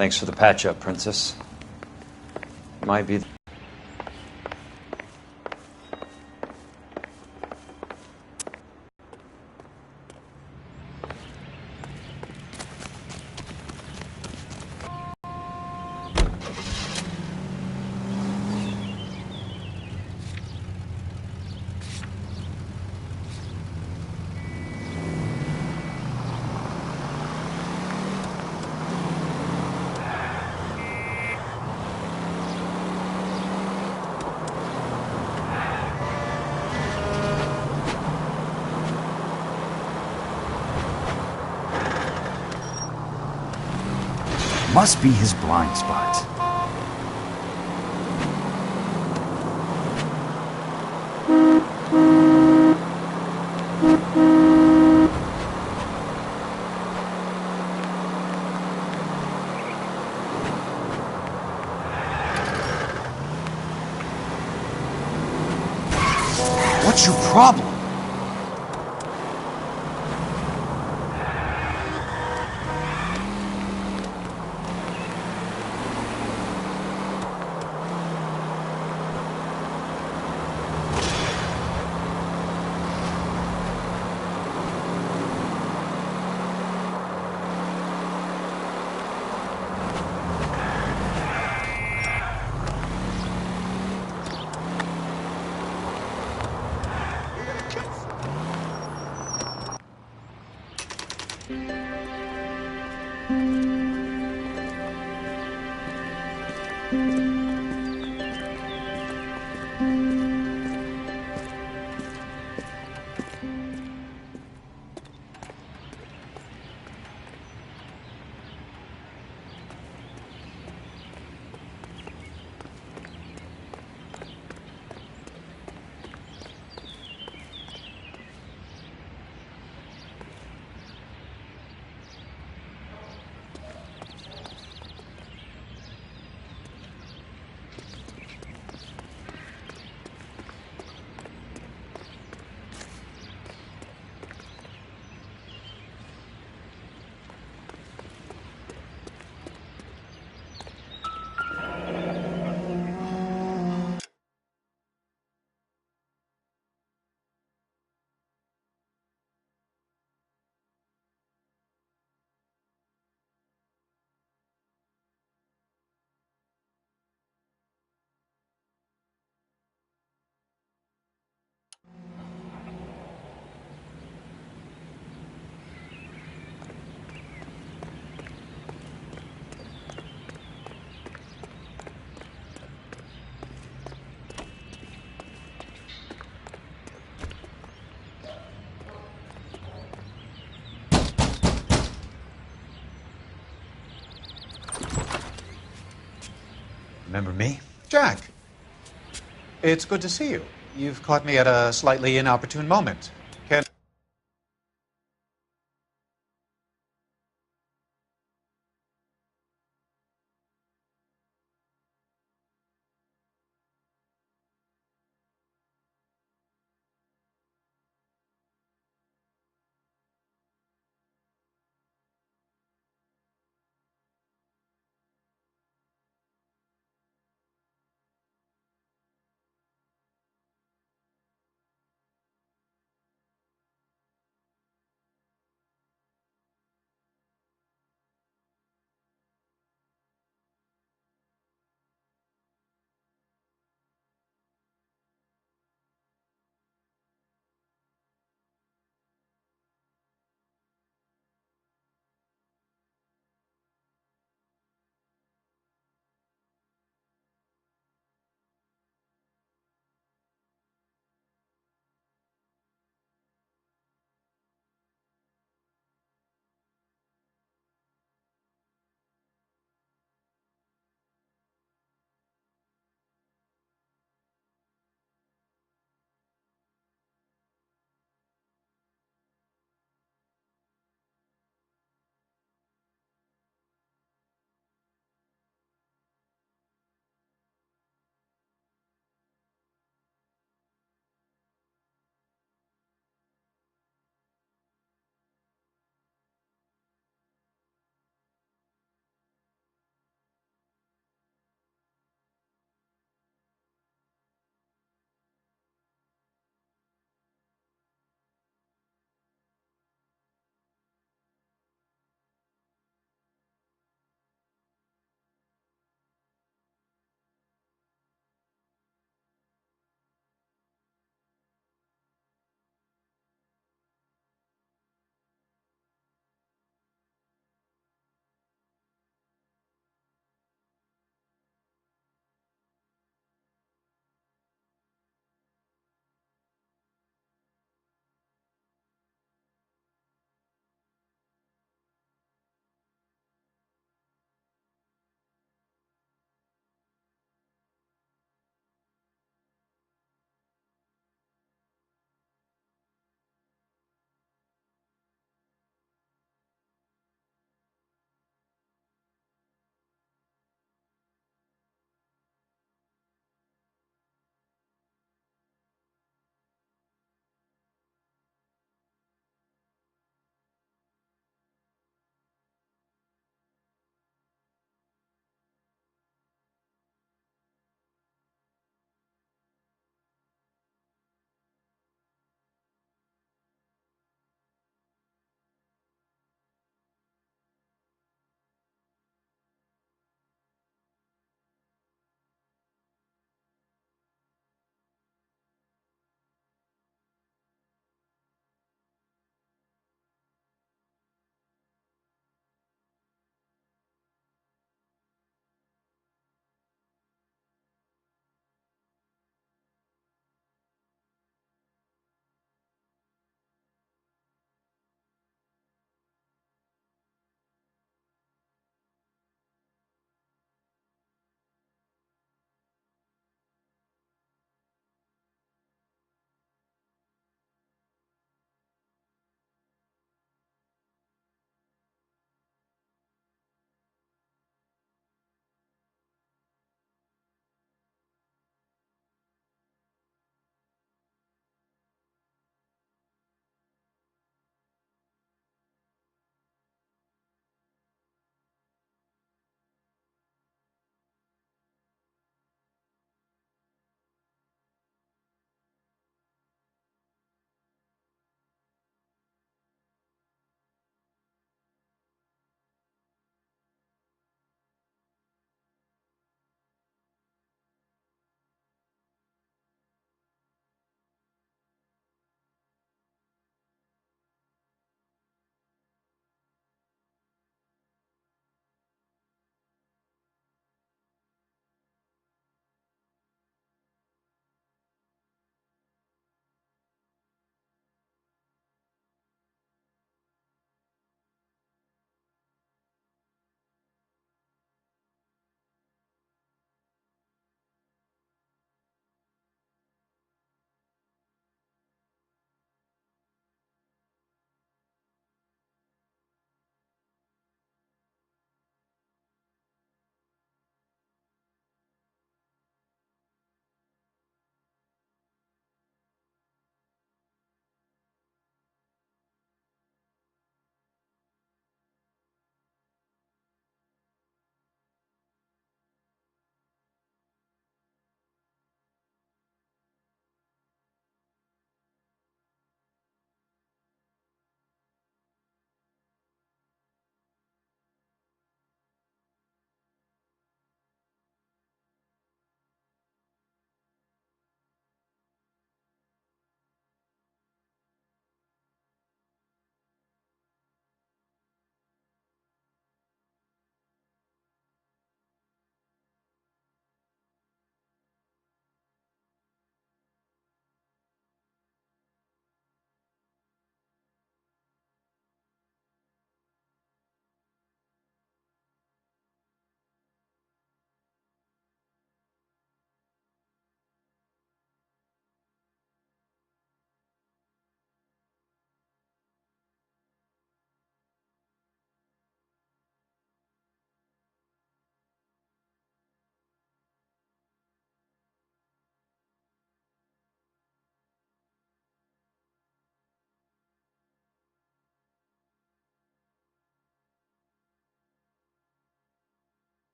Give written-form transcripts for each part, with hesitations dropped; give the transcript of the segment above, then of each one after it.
Thanks for the patch-up, Princess. Might be... Must be his blind spot. What's your problem? Remember me? Jack, it's good to see you. You've caught me at a slightly inopportune moment. Can...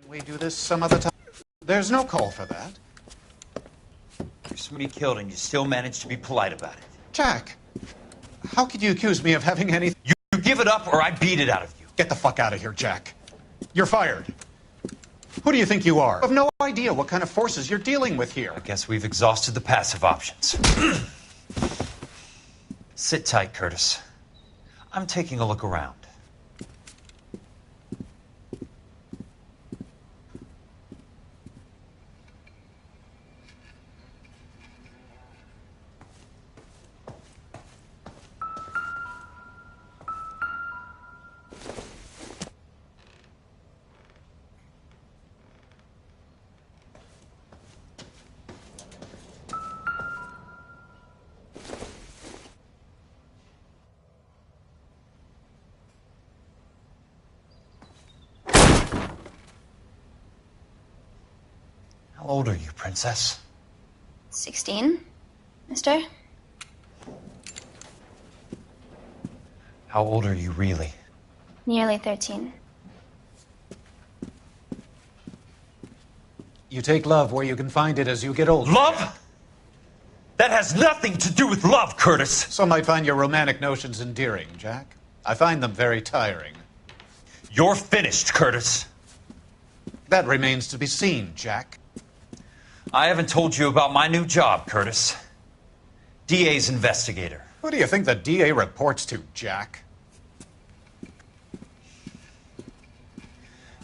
We do this some other time. There's no call for that. There's somebody killed and you still manage to be polite about it. Jack, how could you accuse me of having anything? You give it up or I beat it out of you. Get the fuck out of here, Jack. You're fired. Who do you think you are? I have no idea what kind of forces you're dealing with here. I guess we've exhausted the passive options. Sit tight, Curtis. I'm taking a look around. How old are you, Princess? 16, mister? How old are you really? Nearly 13. You take love where you can find it as you get older. Love? That has nothing to do with love, Curtis. Some might find your romantic notions endearing, Jack. I find them very tiring. You're finished, Curtis. That remains to be seen, Jack. I haven't told you about my new job, Curtis. DA's investigator. Who do you think the DA reports to, Jack?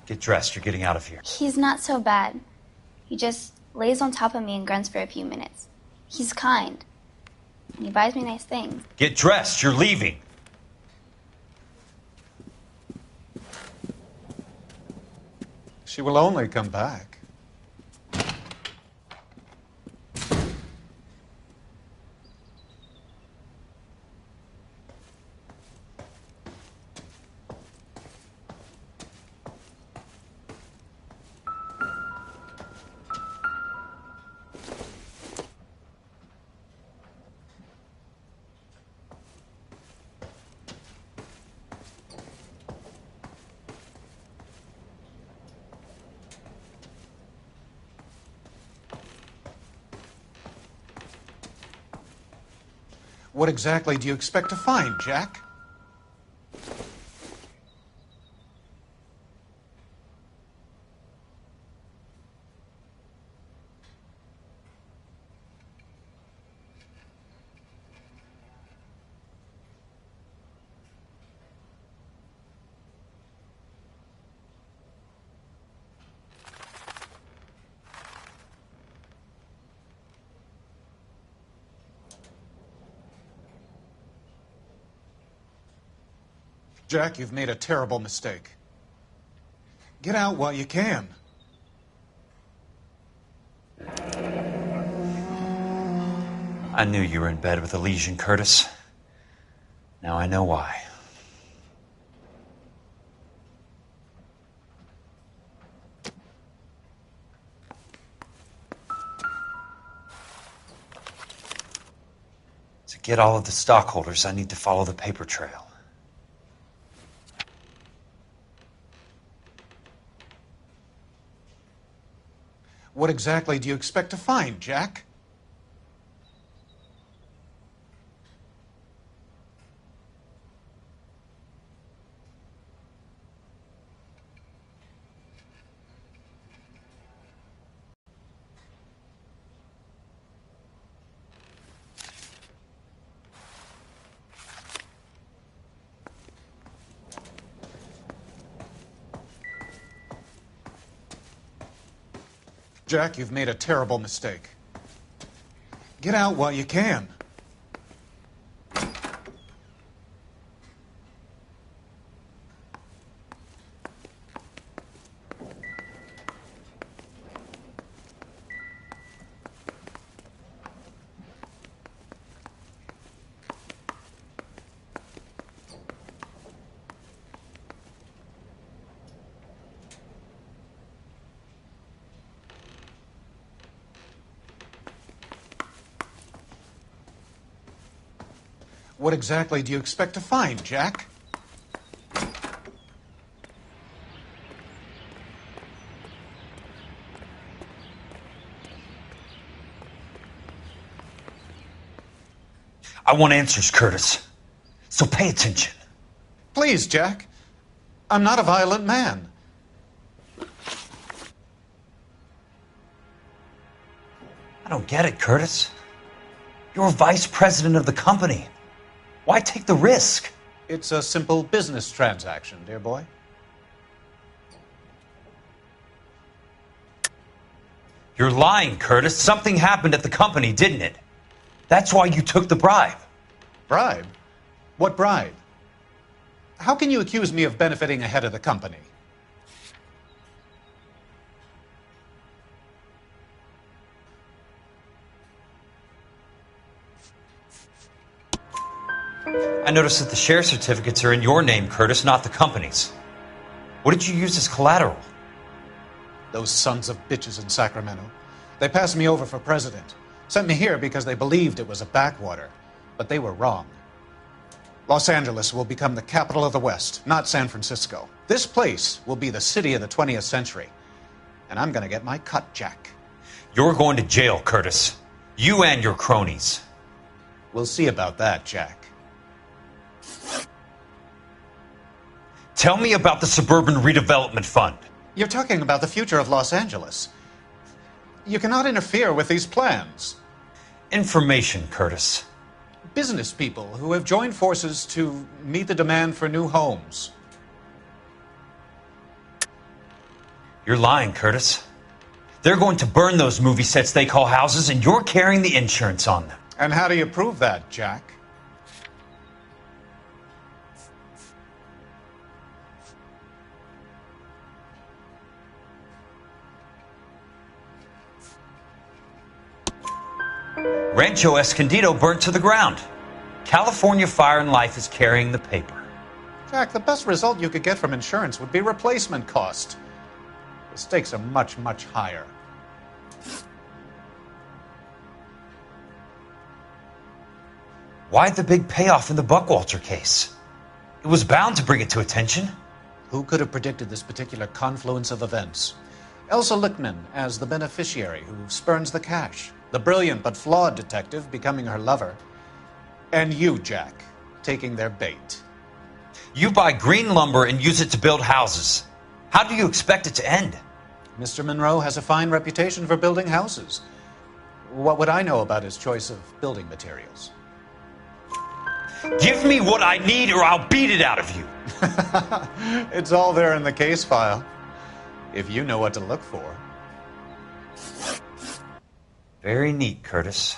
Get dressed, you're getting out of here. He's not so bad. He just lays on top of me and grunts for a few minutes. He's kind. And he buys me nice things. Get dressed, you're leaving. She will only come back. What exactly do you expect to find, Jack? Jack, you've made a terrible mistake. Get out while you can. I knew you were in bed with a lesion, Curtis. Now I know why. To get all of the stockholders, I need to follow the paper trail. What exactly do you expect to find, Jack? Jack, you've made a terrible mistake. Get out while you can. What exactly do you expect to find, Jack? I want answers, Curtis. So pay attention. Please, Jack. I'm not a violent man. I don't get it, Curtis. You're vice president of the company. Why take the risk? It's a simple business transaction, dear boy. You're lying, Curtis. Something happened at the company, didn't it? That's why you took the bribe. Bribe? What bribe? How can you accuse me of benefiting ahead of the company? I noticed that the share certificates are in your name, Curtis, not the company's. What did you use as collateral? Those sons of bitches in Sacramento. They passed me over for president. Sent me here because they believed it was a backwater. But they were wrong. Los Angeles will become the capital of the West, not San Francisco. This place will be the city of the 20th century. And I'm gonna get my cut, Jack. You're going to jail, Curtis. You and your cronies. We'll see about that, Jack. Tell me about the Suburban Redevelopment Fund. You're talking about the future of Los Angeles. You cannot interfere with these plans. Information, Curtis. Business people who have joined forces to meet the demand for new homes. You're lying, Curtis. They're going to burn those movie sets they call houses, and you're carrying the insurance on them. And how do you prove that, Jack? Rancho Escondido burnt to the ground. California Fire and Life is carrying the paper. Jack, the best result you could get from insurance would be replacement cost. The stakes are much, much higher. Why the big payoff in the Buckwalter case? It was bound to bring it to attention. Who could have predicted this particular confluence of events? Elsa Lichtman as the beneficiary who spurns the cash. The brilliant but flawed detective becoming her lover. And you, Jack, taking their bait. You buy green lumber and use it to build houses. How do you expect it to end? Mr. Monroe has a fine reputation for building houses. What would I know about his choice of building materials? Give me what I need or I'll beat it out of you. It's all there in the case file, if you know what to look for. Very neat, Curtis.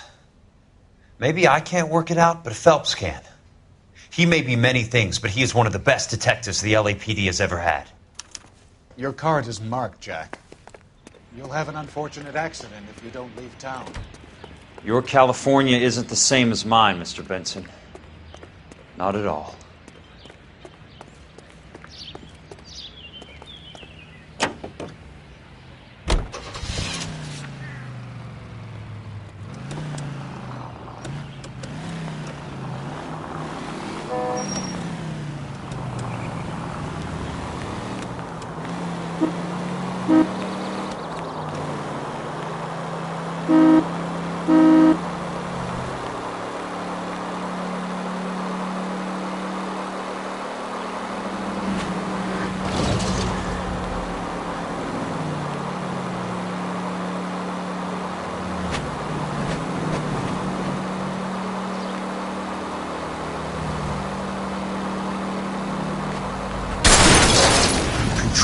Maybe I can't work it out, but Phelps can. He may be many things, but he is one of the best detectives the LAPD has ever had. Your card is marked, Jack. You'll have an unfortunate accident if you don't leave town. Your California isn't the same as mine, Mr. Benson. Not at all.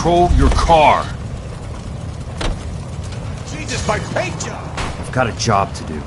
Control your car. Jesus, my paint job! I've got a job to do.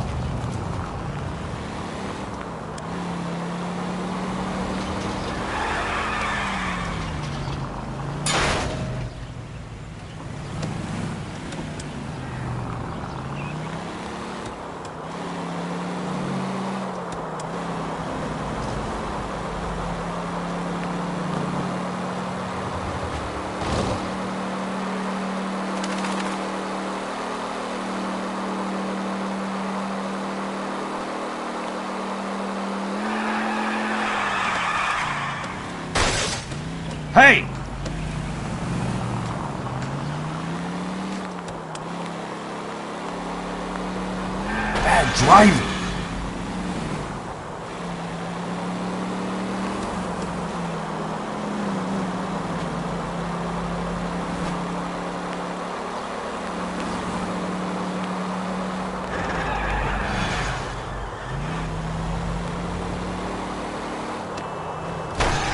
Hey! Bad driving.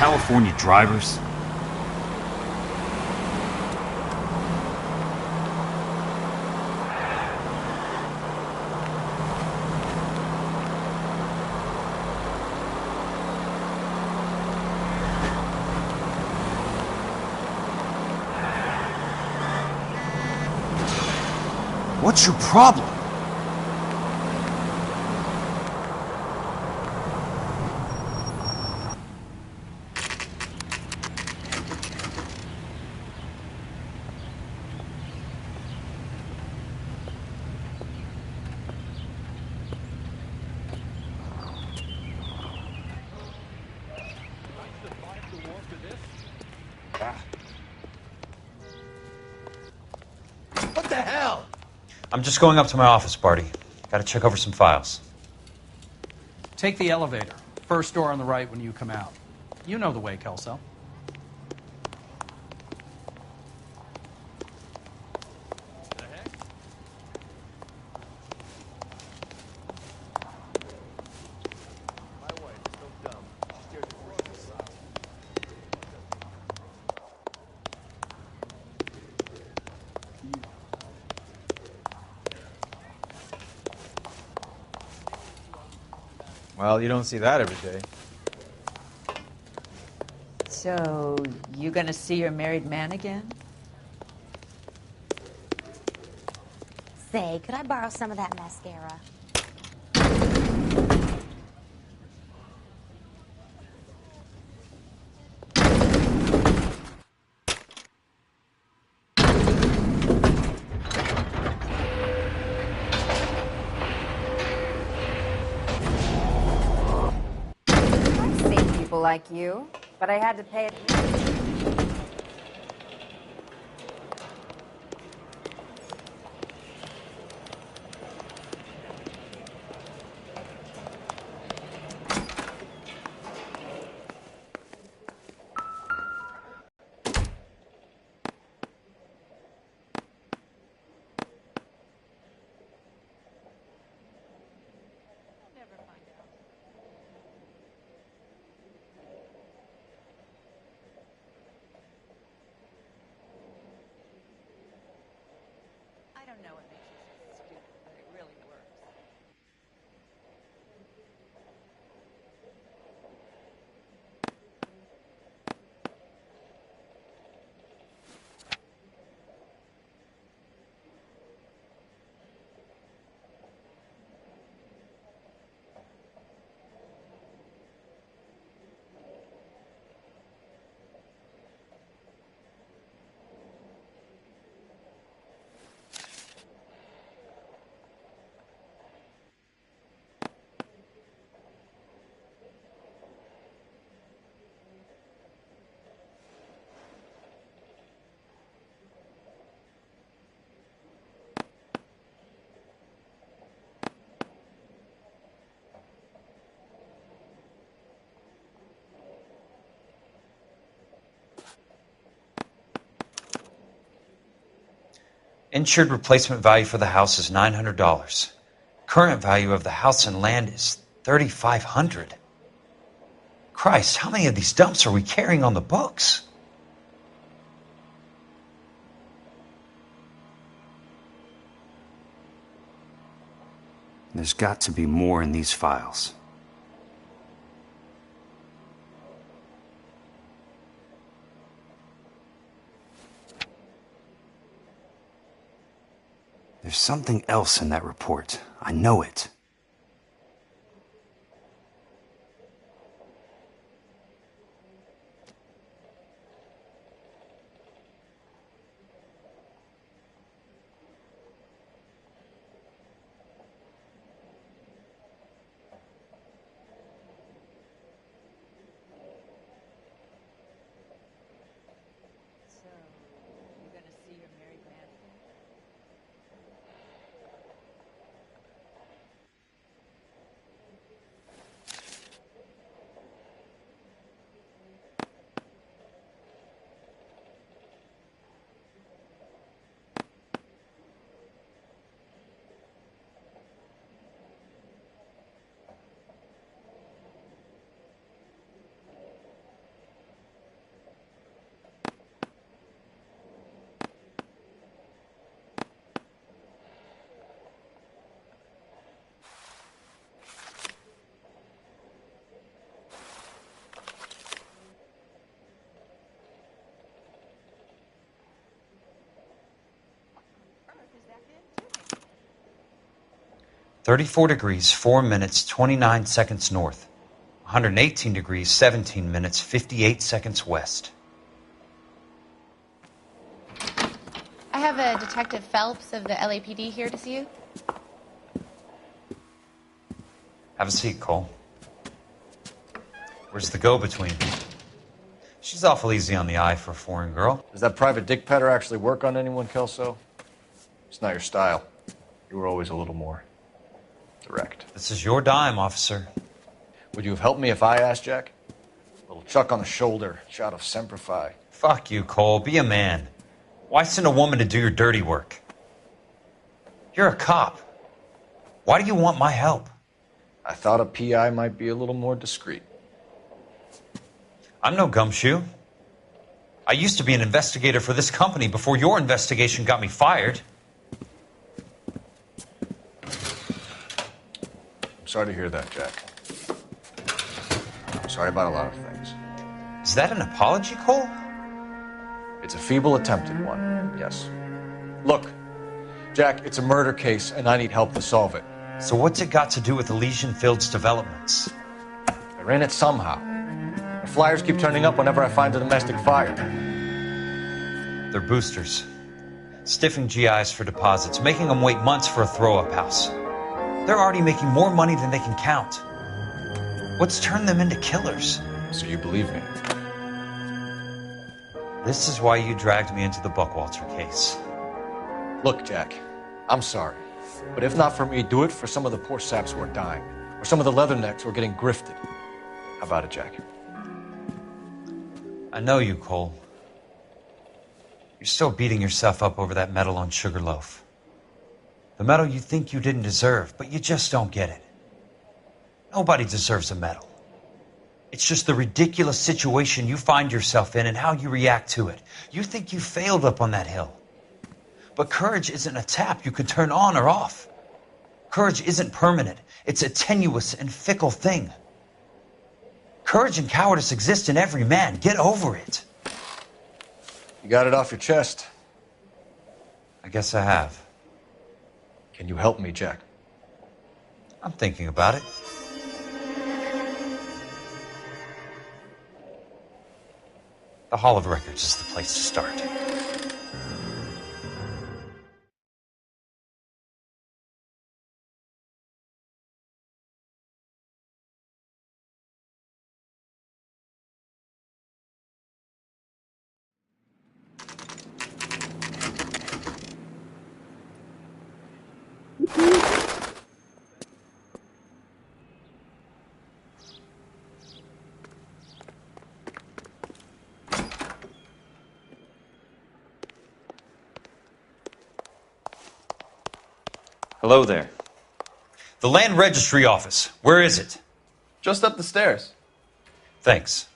California drivers? What's your problem? What the hell? I'm just going up to my office, Barty. Gotta check over some files. Take the elevator. First door on the right when you come out. You know the way, Kelso. Well, you don't see that every day. So, you gonna see your married man again? Say, could I borrow some of that mascara? I've seen people like you, but I had to pay it. I don't know what makes you so stupid, but it really works. Insured replacement value for the house is $900. Current value of the house and land is $3,500. Christ, how many of these dumps are we carrying on the books? There's got to be more in these files. There's something else in that report. I know it. So, you gonna see your married man again? 34 degrees, 4 minutes, 29 seconds north. 118 degrees, 17 minutes, 58 seconds west. I have a Detective Phelps of the LAPD here to see you. Have a seat, Cole. Where's the go-between? She's awful easy on the eye for a foreign girl. Does that private dick petter actually work on anyone, Kelso? It's not your style. You were always a little more direct. This is your dime, officer. Would you have helped me if I asked, Jack? A little chuck on the shoulder, shot of Semper Fi. Fuck you, Cole. Be a man. Why send a woman to do your dirty work? You're a cop. Why do you want my help? I thought a PI might be a little more discreet. I'm no gumshoe. I used to be an investigator for this company before your investigation got me fired. I'm sorry to hear that, Jack. I'm sorry about a lot of things. Is that an apology, Cole? It's a feeble attempt at one, yes. Look, Jack, it's a murder case, and I need help to solve it. So what's it got to do with Elysian Fields developments? They're in it somehow. The flyers keep turning up whenever I find a domestic fire. They're boosters. Stiffing GIs for deposits, making them wait months for a throw-up house. They're already making more money than they can count. What's turned them into killers? So you believe me? This is why you dragged me into the Buckwalter case. Look, Jack, I'm sorry. But if not for me, do it for some of the poor saps who are dying. Or some of the leathernecks who are getting grifted. How about it, Jack? I know you, Cole. You're still beating yourself up over that medal on Sugarloaf. The medal you think you didn't deserve, but you just don't get it. Nobody deserves a medal. It's just the ridiculous situation you find yourself in and how you react to it. You think you failed up on that hill. But courage isn't a tap you can turn on or off. Courage isn't permanent. It's a tenuous and fickle thing. Courage and cowardice exist in every man. Get over it. You got it off your chest. I guess I have. Can you help me, Jack? I'm thinking about it. The Hall of Records is the place to start. Hello there. The Land Registry Office. Where is it? Just up the stairs. Thanks.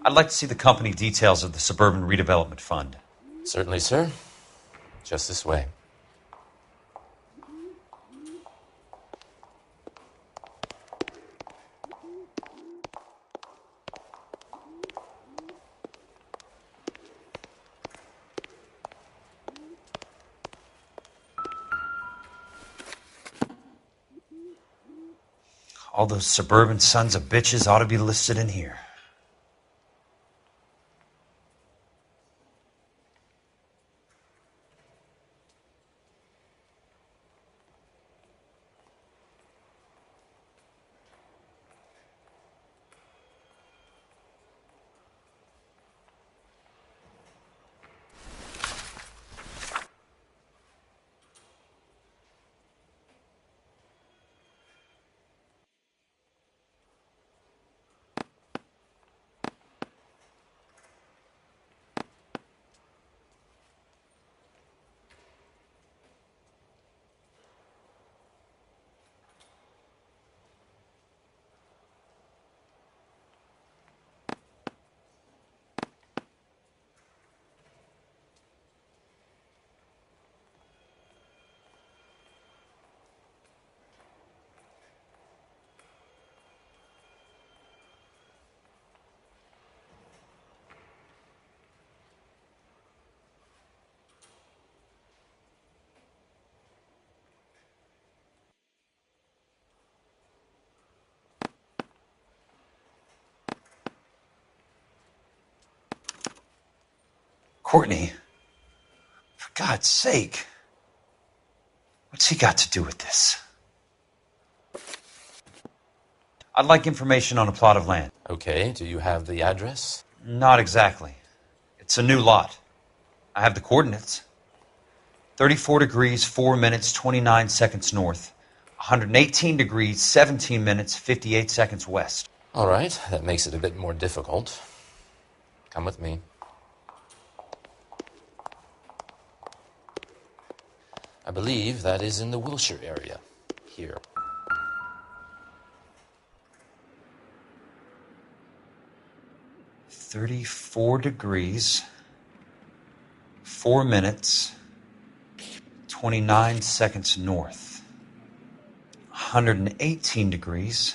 I'd like to see the company details of the Suburban Redevelopment Fund. Certainly, sir. Just this way. All those suburban sons of bitches ought to be listed in here. Courtney, for God's sake, what's he got to do with this? I'd like information on a plot of land. Okay, do you have the address? Not exactly. It's a new lot. I have the coordinates. 34 degrees, 4 minutes, 29 seconds north. 118 degrees, 17 minutes, 58 seconds west. All right, that makes it a bit more difficult. Come with me. I believe that is in the Wilshire area. Here. "34 degrees, 4 minutes, 29 seconds north. 118 degrees,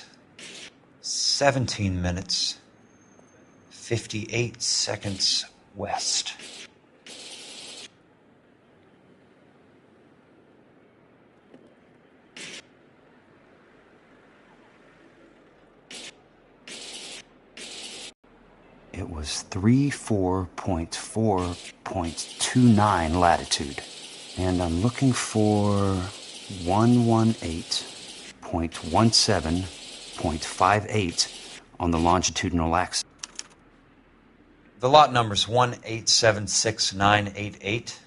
17 minutes, 58 seconds west." It was 34.4.29 latitude. And I'm looking for 118.17.58 on the longitudinal axis. The lot number's 1876988.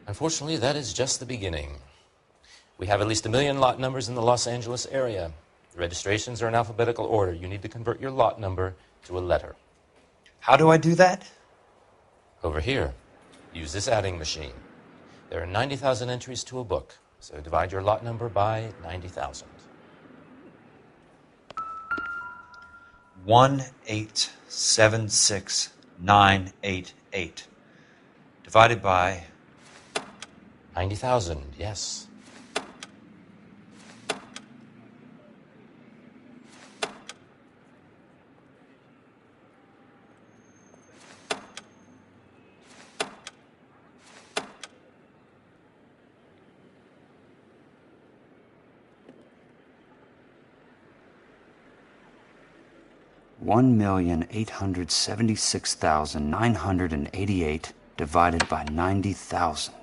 Unfortunately, that is just the beginning. We have at least 1 million lot numbers in the Los Angeles area. The registrations are in alphabetical order. You need to convert your lot number to a letter. How do I do that? Over here, use this adding machine. There are 90,000 entries to a book, so divide your lot number by 90,000. 1876988 divided by 90,000, yes. $1,876,988 divided by 90,000.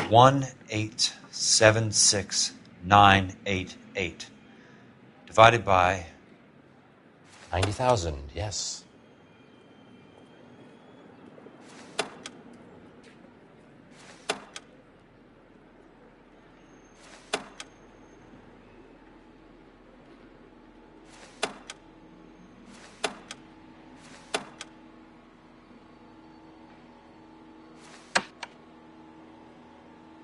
One 876,988 divided by 90,000, yes.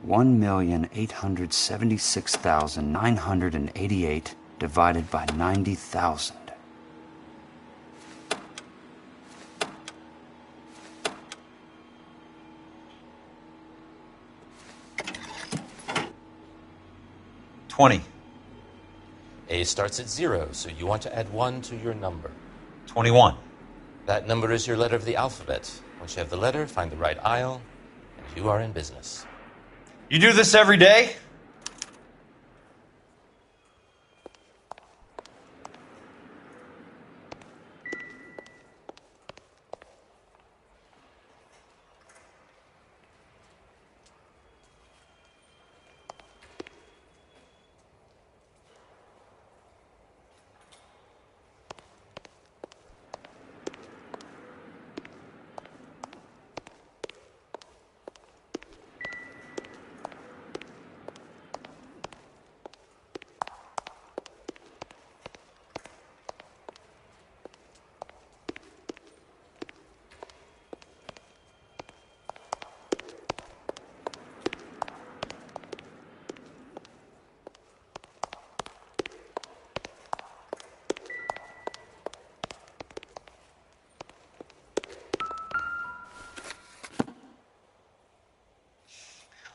$1,876,988 divided by 90,000. $20. A starts at 0, so you want to add 1 to your number. 21. That number is your letter of the alphabet. Once you have the letter, find the right aisle, and you are in business. You do this every day?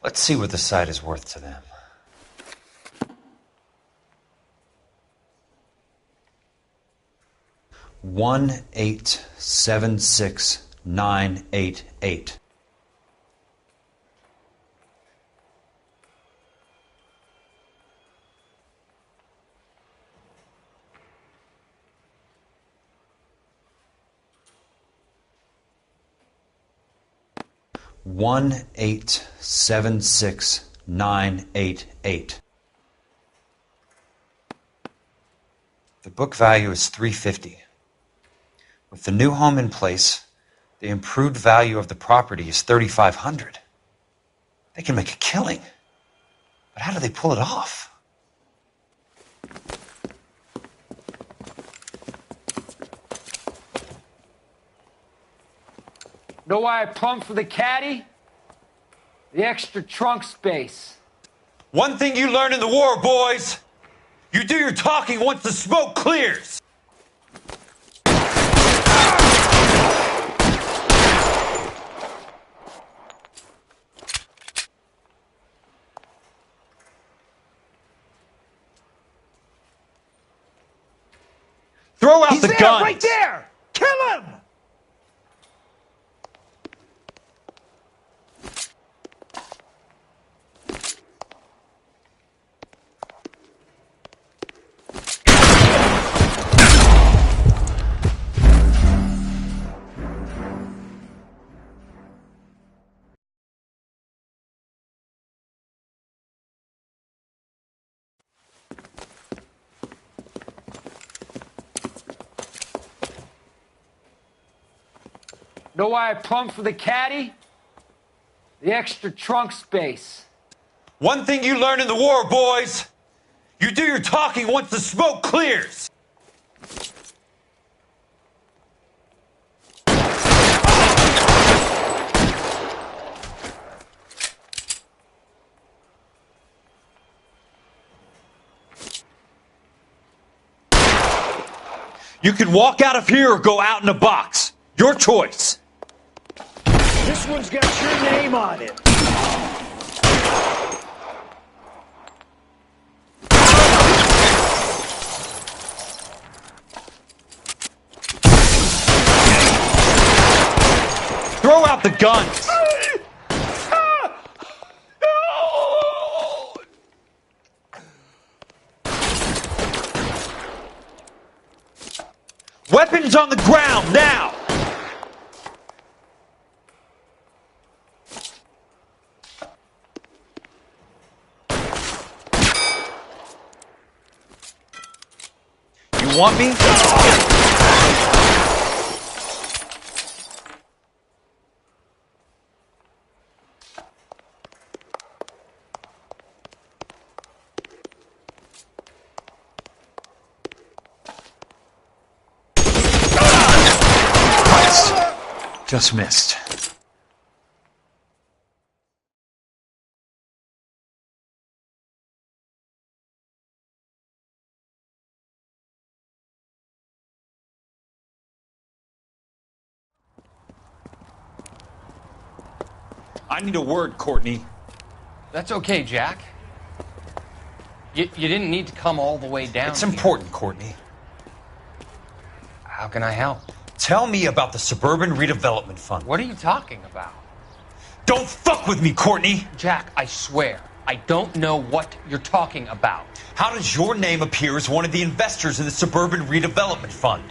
Let's see what the site is worth to them. 1876988. One 1876988. The book value is $350. With the new home in place, the improved value of the property is $3,500. They can make a killing. But how do they pull it off? Know why I plumbed for the caddy? The extra trunk space. One thing you learn in the war, boys. You do your talking once the smoke clears. Throw out He's the there, guns. right there! Kill him! Know why I plumbed for the caddy? The extra trunk space. One thing you learn in the war, boys. You do your talking once the smoke clears. You can walk out of here or go out in a box. Your choice. This one's got your name on it. Throw out the guns. Weapons on the ground now. You want me? Just missed. I need a word, Courtney. That's okay, Jack. You didn't need to come all the way down. It's here. important, Courtney. How can I help? Tell me about the Suburban Redevelopment Fund. What are you talking about? Don't fuck with me, Courtney! Jack, I swear, I don't know what you're talking about. How does your name appear as one of the investors in the Suburban Redevelopment Fund?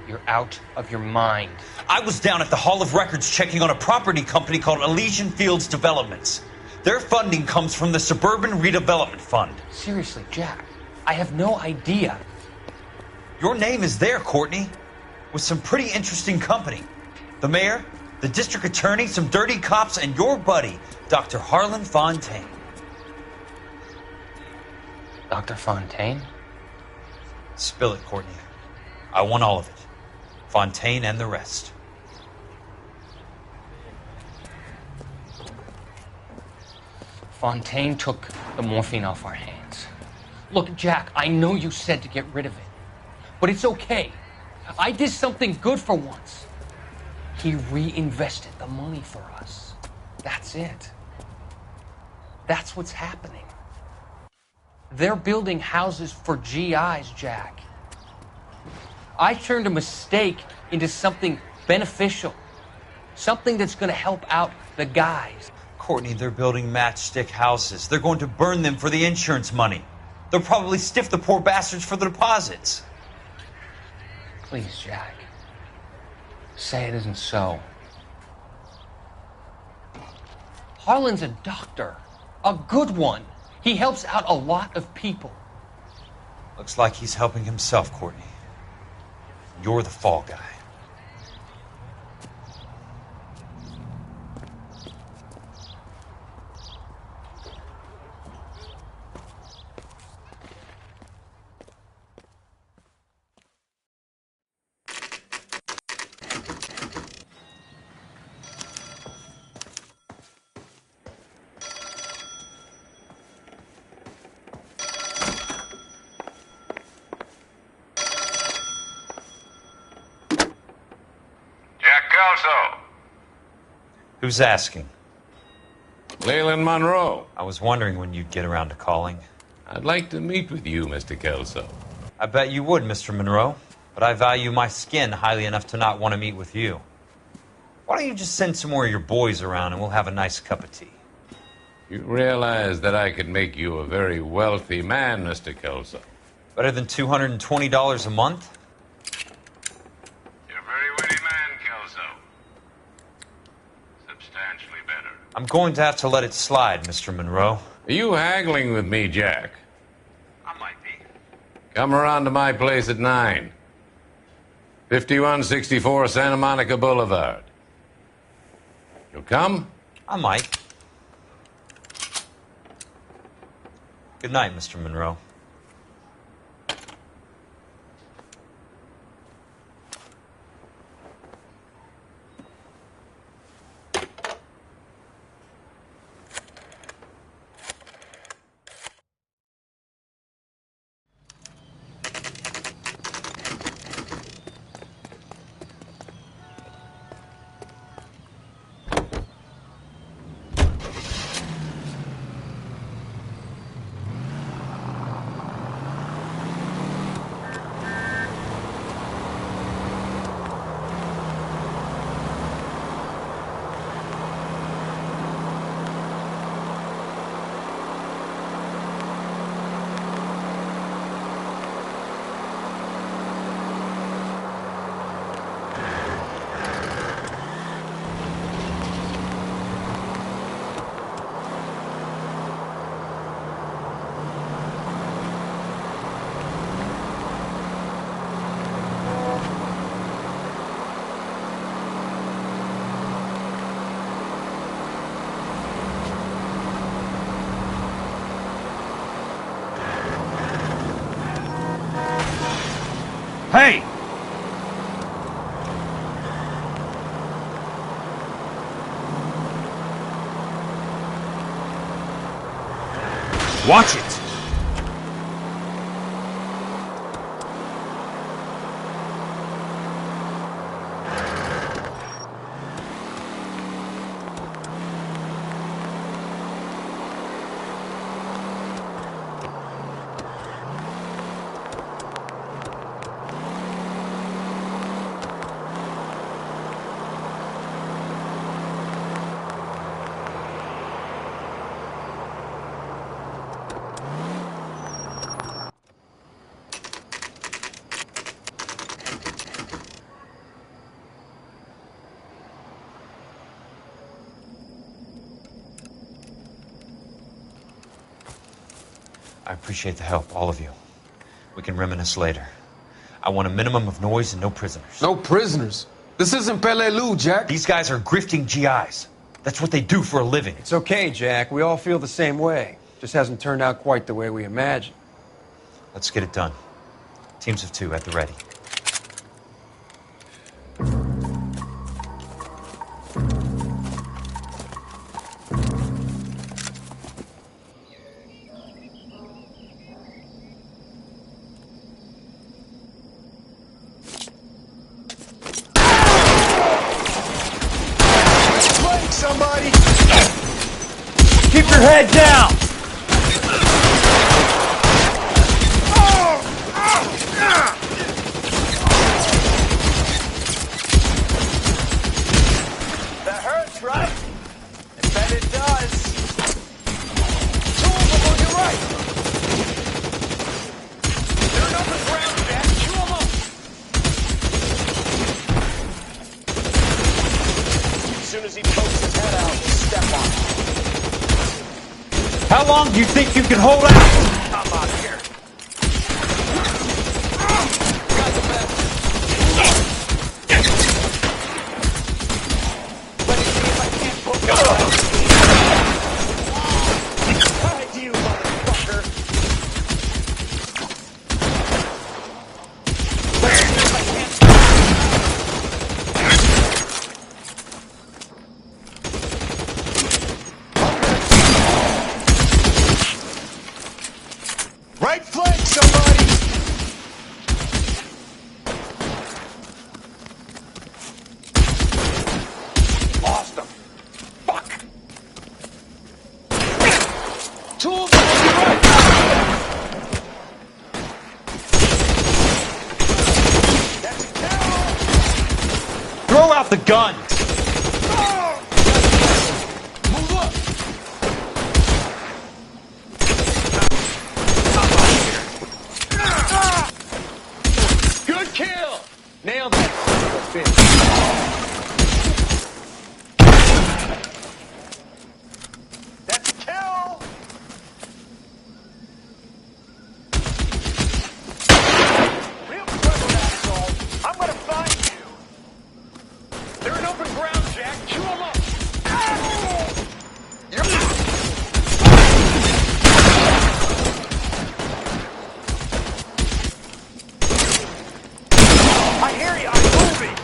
You're out of your mind. I was down at the Hall of Records checking on a property company called Elysian Fields Developments. Their funding comes from the Suburban Redevelopment Fund. Seriously, Jack, I have no idea. Your name is there, Courtney, with some pretty interesting company. The mayor, the district attorney, some dirty cops, and your buddy, Dr. Harlan Fontaine. Dr. Fontaine? Spill it, Courtney. I want all of it. Fontaine and the rest. Fontaine took the morphine off our hands. Look, Jack, I know you said to get rid of it, but it's okay. I did something good for once. He reinvested the money for us. That's it. That's what's happening. They're building houses for GIs, Jack. I turned a mistake into something beneficial. Something that's going to help out the guys. Courtney, they're building matchstick houses. They're going to burn them for the insurance money. They'll probably stiff the poor bastards for the deposits. Please, Jack. Say it isn't so. Harlan's a doctor. A good one. He helps out a lot of people. Looks like he's helping himself, Courtney. You're the fall guy. Who's asking? Leland Monroe. I was wondering when you'd get around to calling. I'd like to meet with you, Mr. Kelso. I bet you would, Mr. Monroe. But I value my skin highly enough to not want to meet with you. Why don't you just send some more of your boys around and we'll have a nice cup of tea? You realize that I could make you a very wealthy man, Mr. Kelso. Better than $220 a month? You're a very witty man, Kelso. Substantially better. I'm going to have to let it slide, Mr. Monroe. Are you haggling with me, Jack? I might be. Come around to my place at 9. 5164 Santa Monica Boulevard. You'll come? I might. Good night, Mr. Monroe. Hey! Watch it! I appreciate the help, all of you. We can reminisce later. I want a minimum of noise and no prisoners. No prisoners? This isn't Peleliu, Jack. These guys are grifting GIs. That's what they do for a living. It's okay, Jack. We all feel the same way. Just hasn't turned out quite the way we imagined. Let's get it done. Teams of 2 at the ready. Somebody! Keep your head down! How long do you think you can hold out? I'm out here. Got the best. Let me see if I can't book it. Hide you, motherfucker. Let me see if I can't. Right flank, somebody! Lost him. Fuck! Tools on your right! That's a kill! Throw out the gun! Move up! Good kill! Nailed that son of a bitch. That's a kill! Real clever, asshole. I'm gonna find you. They're in open ground, Jack. Chew them up. I hear you. I'm moving.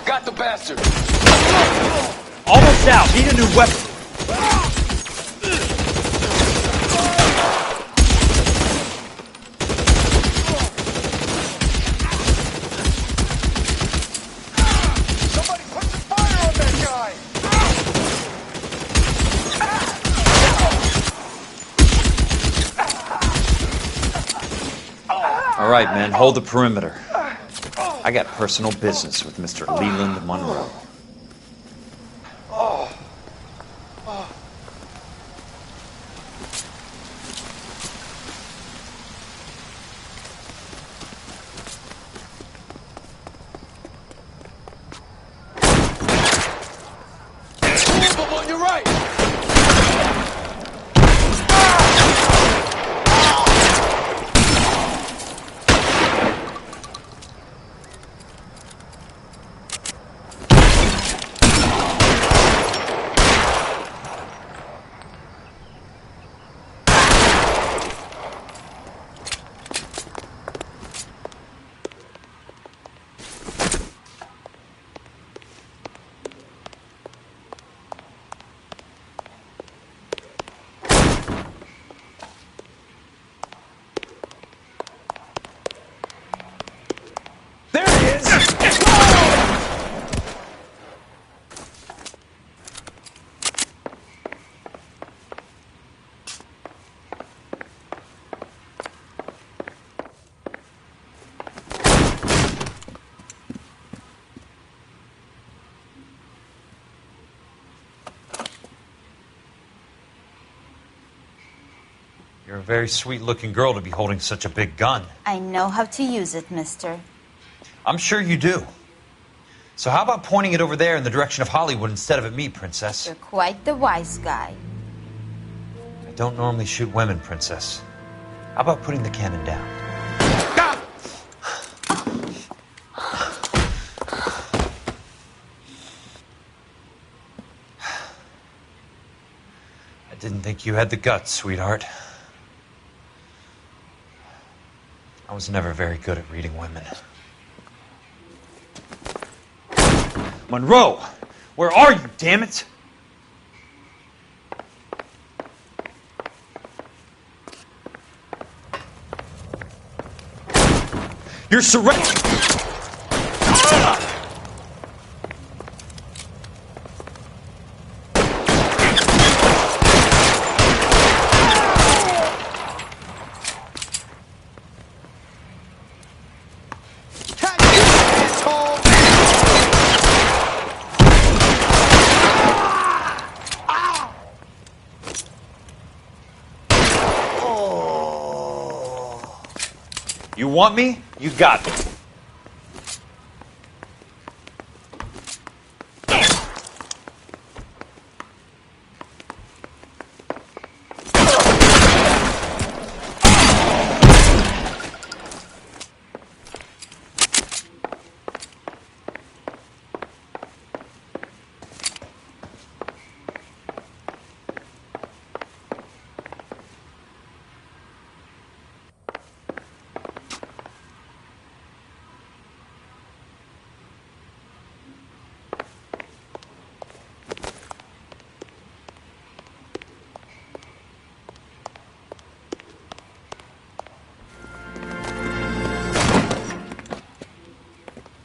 Got the bastard. Almost out. Need a new weapon. Somebody put some fire on that guy. All right, men, hold the perimeter. I got personal business with Mr. Leland Monroe. Move them on your right. There he is! You're a very sweet-looking girl to be holding such a big gun. I know how to use it, mister. I'm sure you do. So how about pointing it over there in the direction of Hollywood instead of at me, Princess? You're quite the wise guy. I don't normally shoot women, Princess. How about putting the cannon down? I didn't think you had the guts, sweetheart. I was never very good at reading women. Monroe! Where are you, damn it? You're surrounded! You want me? You got me.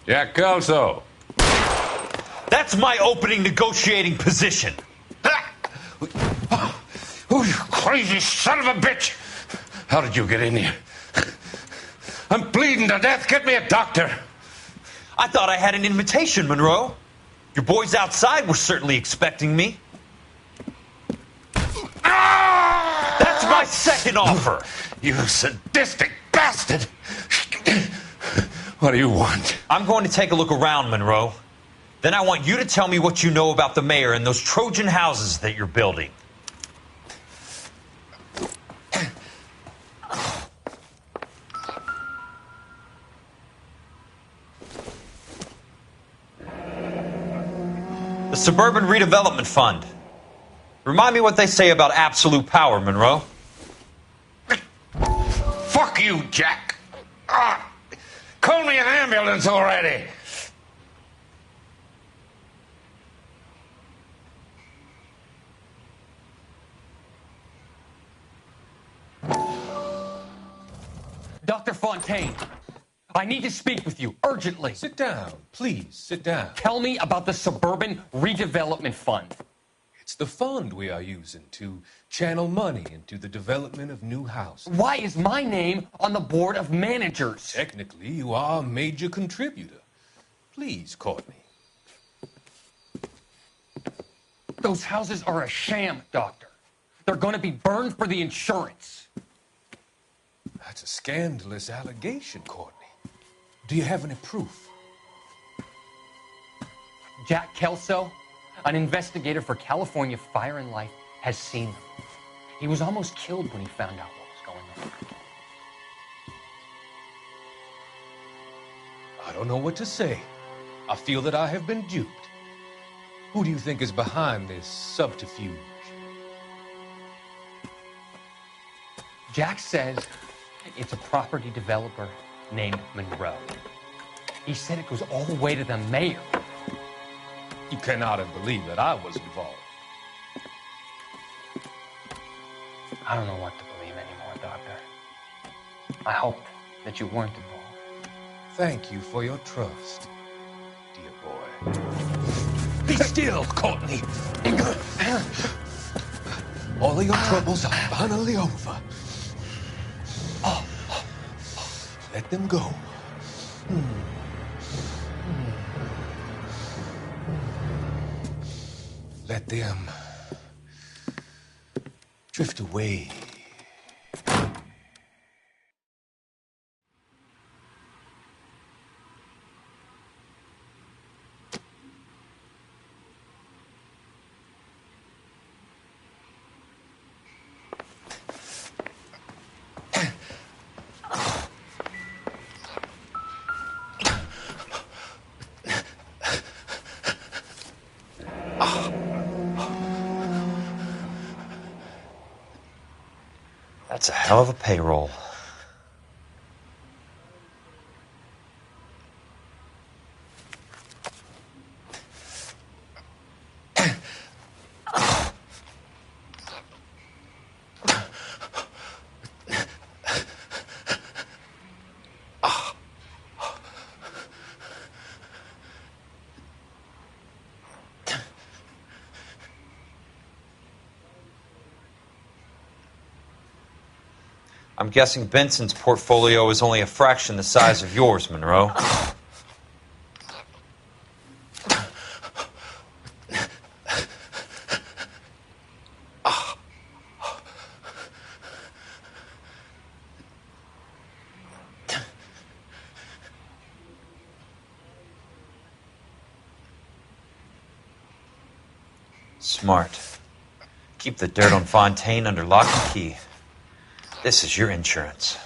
Jack Kelso. That's my opening negotiating position. Oh, you crazy son of a bitch! How did you get in here? I'm bleeding to death. Get me a doctor. I thought I had an invitation, Monroe. Your boys outside were certainly expecting me. That's my second offer. You sadistic bastard! What do you want? I'm going to take a look around, Monroe. Then I want you to tell me what you know about the mayor and those Trojan houses that you're building. The Suburban Redevelopment Fund. Remind me what they say about absolute power, Monroe. Fuck you, Jack. Call me an ambulance already. Dr. Fontaine, I need to speak with you urgently. Sit down. Please, sit down. Tell me about the Suburban Redevelopment Fund. It's the fund we are using to channel money into the development of new houses. Why is my name on the board of managers? Technically, you are a major contributor. Please, Courtney. Those houses are a sham, Doctor. They're going to be burned for the insurance. That's a scandalous allegation, Courtney. Do you have any proof? Jack Kelso, an investigator for California Fire and Life, has seen them. He was almost killed when he found out what was going on. I don't know what to say. I feel that I have been duped. Who do you think is behind this subterfuge? Jack says it's a property developer named Monroe. He said it goes all the way to the mayor. You cannot have believed that I was involved. I don't know what to believe anymore, Doctor. I hoped that you weren't involved. Thank you for your trust, dear boy. Be still, Courtney. All of your troubles are finally over. Let them go. Let them drift away. That's a hell of a payroll. I'm guessing Benson's portfolio is only a fraction the size of yours, Monroe. Smart. Keep the dirt on Fontaine under lock and key. This is your insurance.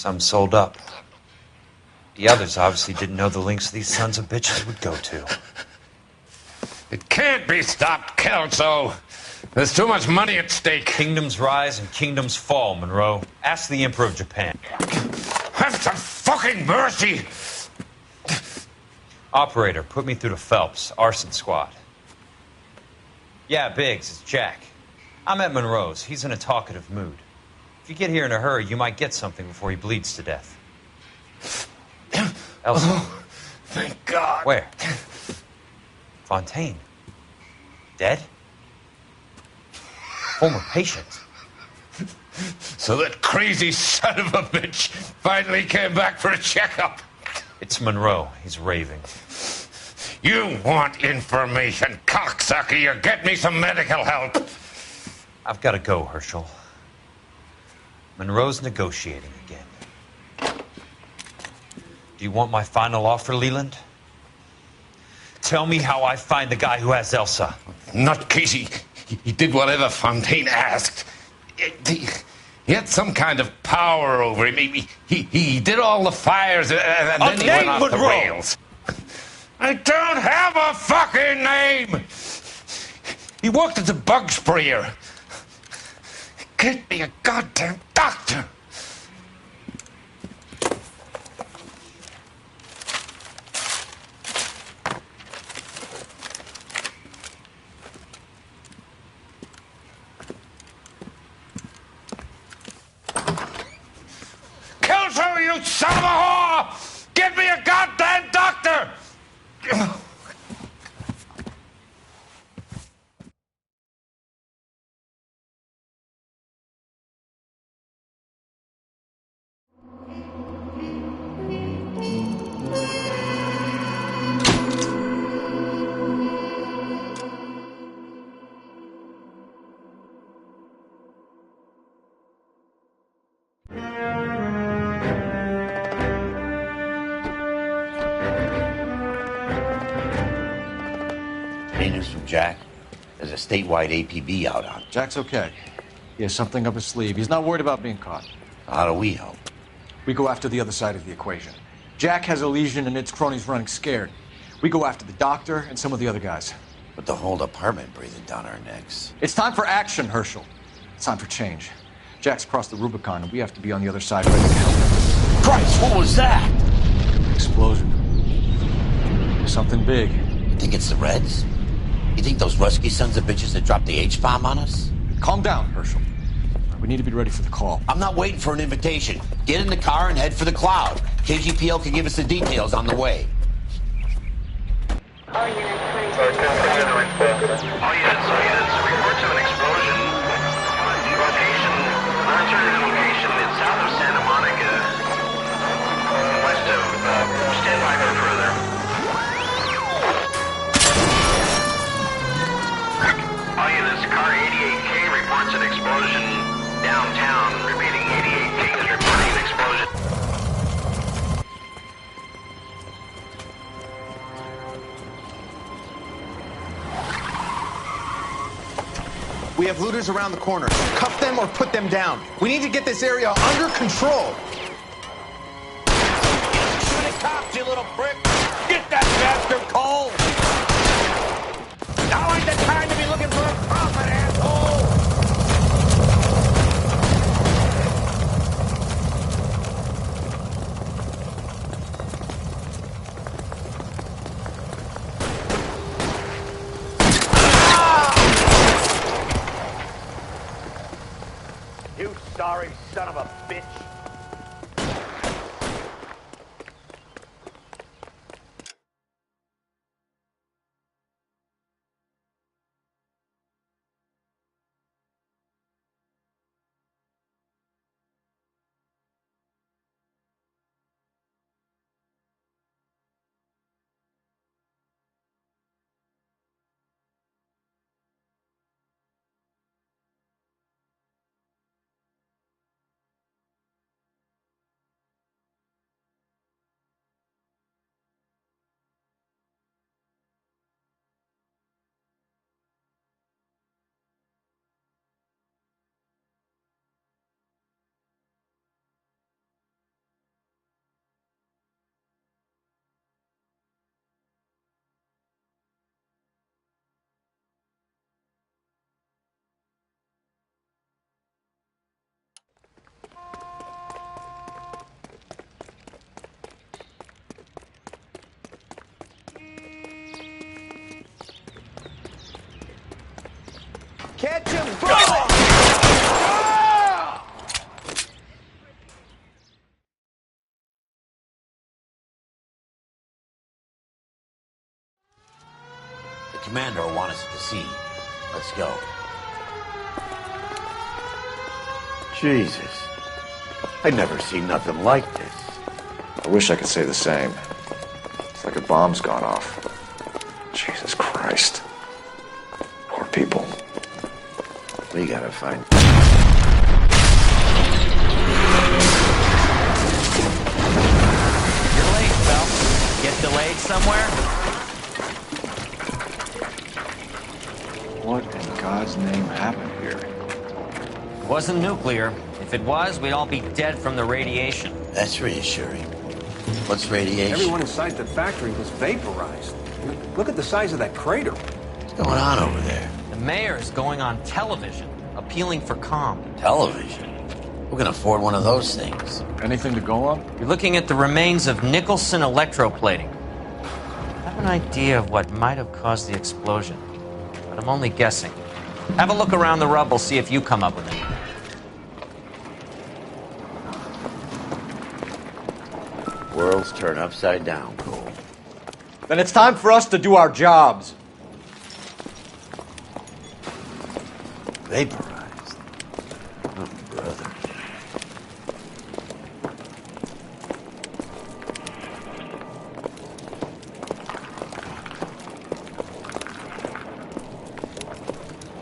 Some sold up. The others obviously didn't know the lengths these sons of bitches would go to. It can't be stopped, Kelso. There's too much money at stake. Kingdoms rise and kingdoms fall, Monroe. Ask the Emperor of Japan. Have some fucking mercy! Operator, put me through to Phelps, arson squad. Yeah, Biggs, it's Jack. I'm at Monroe's. He's in a talkative mood. If you get here in a hurry, you might get something before he bleeds to death. Elsa. Oh, thank God. Where? Fontaine. Dead? Former patient. So that crazy son of a bitch finally came back for a checkup. It's Monroe. He's raving. You want information, cocksucker. You get me some medical help. I've got to go, Herschel. Monroe's negotiating again. Do you want my final offer, Leland? Tell me how I find the guy who has Elsa. Nutcase, he did whatever Fontaine asked. He had some kind of power over him. He did all the fires, and then he went off the rails. I don't have a fucking name! He worked as a bug sprayer. Get me a goddamn doctor! Kelso, you son of a whore! Get me a goddamn doctor! Any news from Jack? There's a statewide APB out on. Jack's okay. He has something up his sleeve. He's not worried about being caught. How do we help? We go after the other side of the equation. Jack has a legion and its cronies running scared. We go after the doctor and some of the other guys. But the whole department breathing down our necks. It's time for action, Herschel. It's time for change. Jack's crossed the Rubicon, and we have to be on the other side ready to help him. Christ, what was that? Explosion. Something big. You think it's the Reds? You think those Rusky sons of bitches that dropped the H-bomb on us? Calm down, Herschel. We need to be ready for the call. I'm not waiting for an invitation. Get in the car and head for the cloud. KGPL can give us the details on the way. All units, reports of an explosion. Location, alternative location is south of Santa Monica. West of, stand by for further. All units, car 88K reports an explosion downtown. Repeating, 88K is reporting an explosion. We have looters around the corner. Cuff them or put them down. We need to get this area under control. Shoot at cops, you little prick! Get that bastard cold! Now ain't the time to be looking for a profit, asshole! You sorry son of a bitch! Catch him! Throw The commander will want us to see. Let's go. Jesus. I'd never seen nothing like this. I wish I could say the same. It's like a bomb's gone off. Jesus Christ. Poor people. We gotta find... You're late, Phelps. Get delayed somewhere? What in God's name happened here? It wasn't nuclear. If it was, we'd all be dead from the radiation. That's reassuring. What's radiation? Everyone inside the factory was vaporized. Look at the size of that crater. What's going on over there? The mayor is going on television, appealing for calm. Television? Who can afford one of those things? Anything to go on? You're looking at the remains of Nicholson electroplating. I have an idea of what might have caused the explosion, but I'm only guessing. Have a look around the rubble, see if you come up with it. Worlds turn upside down, Cole. Then it's time for us to do our jobs. Vaporized. Oh, brother.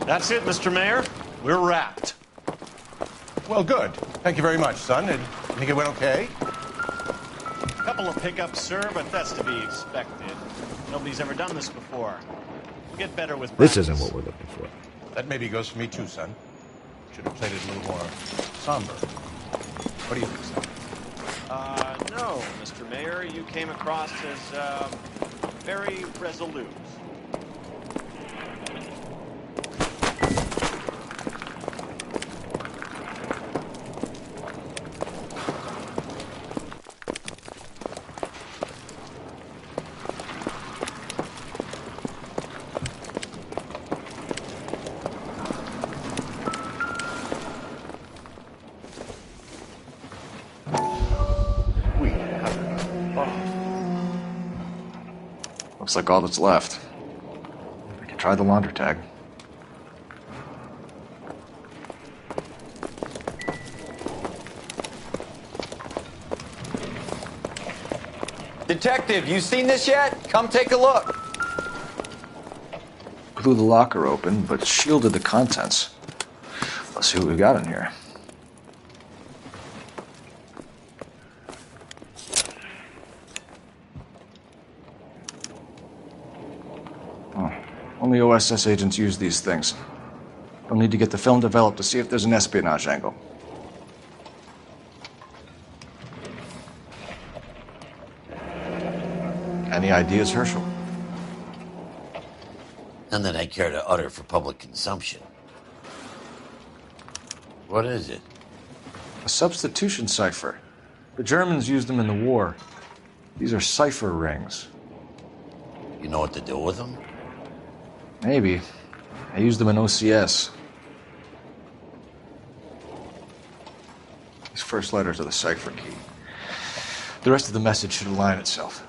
That's it, Mr. Mayor. We're wrapped. Well, good. Thank you very much, son. And you think it went okay? Couple of pickups, sir, but that's to be expected. Nobody's ever done this before. We'll get better with This practice. isn't what we're looking for. That maybe goes for me too, son. Should have played it a little more somber. What do you think, son? No, Mr. Mayor. You came across as, very resolute. Looks like all that's left. We can try the laundry tag. Detective, you seen this yet? Come take a look. Blew the locker open, but shielded the contents. Let's see what we got in here. Oh, only OSS agents use these things. We'll need to get the film developed to see if there's an espionage angle. Any ideas, Herschel? None that I care to utter for public consumption. What is it? A substitution cipher. The Germans used them in the war. These are cipher rings. You know what to do with them? Maybe. I used them in OCS. These first letters are the cipher key. The rest of the message should align itself.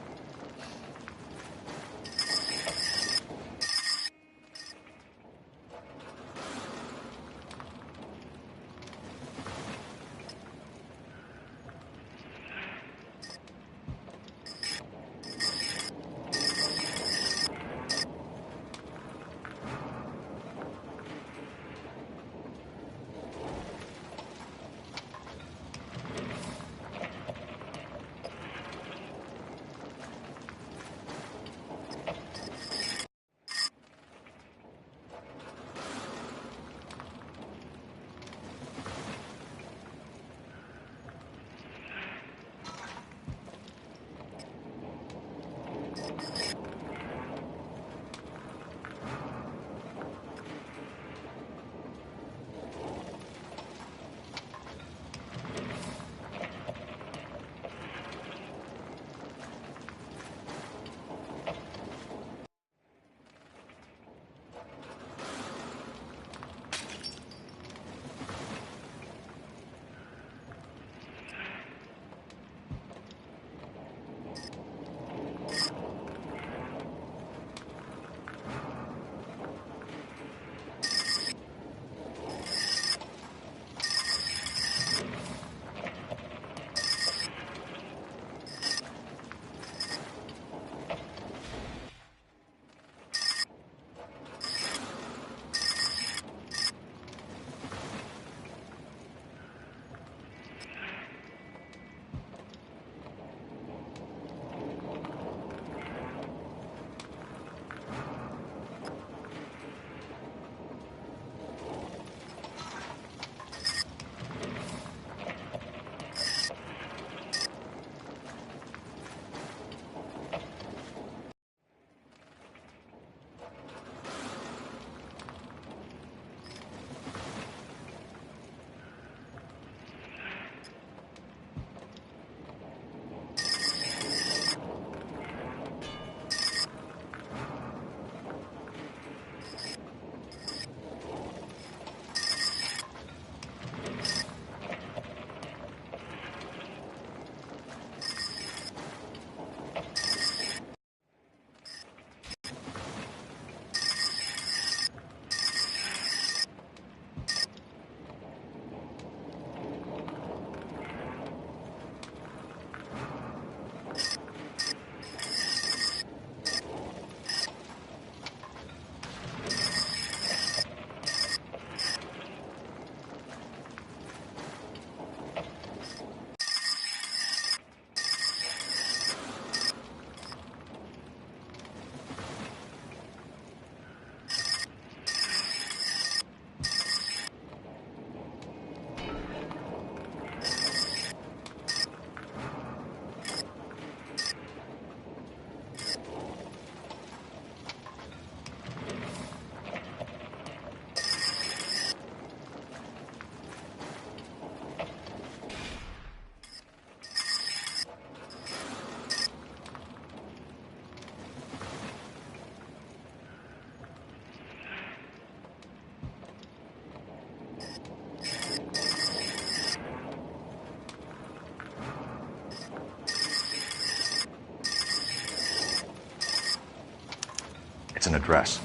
an address.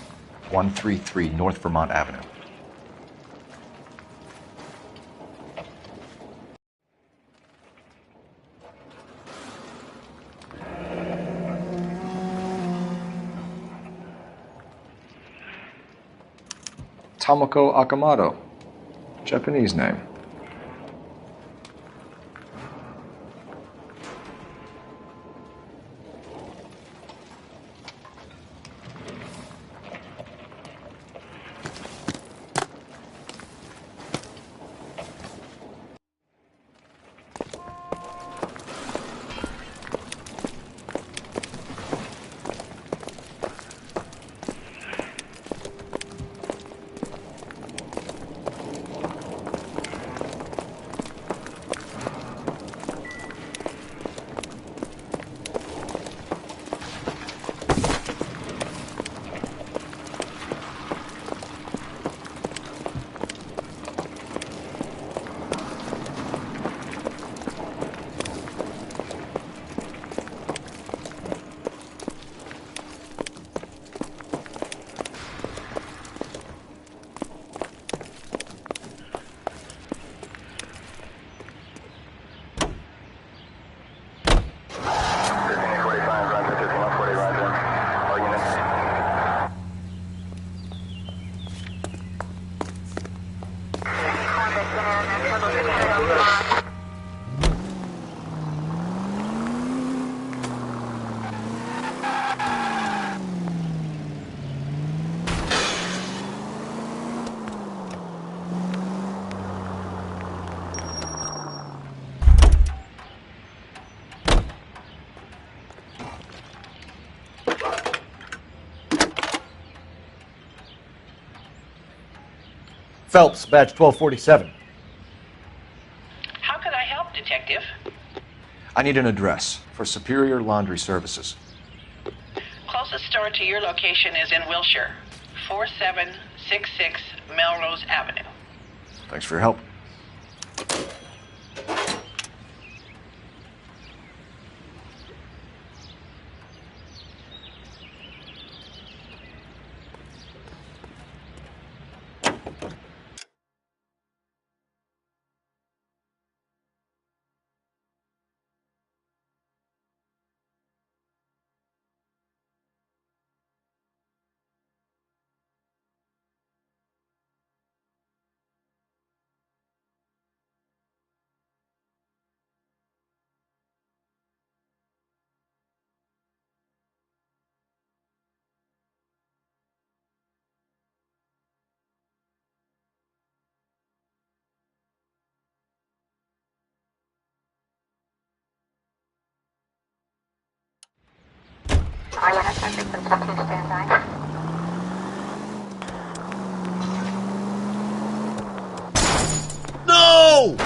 133 North Vermont Avenue. Tomoko Akamoto. Japanese name. Phelps, badge 1247. How can I help, Detective? I need an address for Superior Laundry Services. Closest store to your location is in Wilshire, 4766 Melrose Avenue. Thanks for your help. No!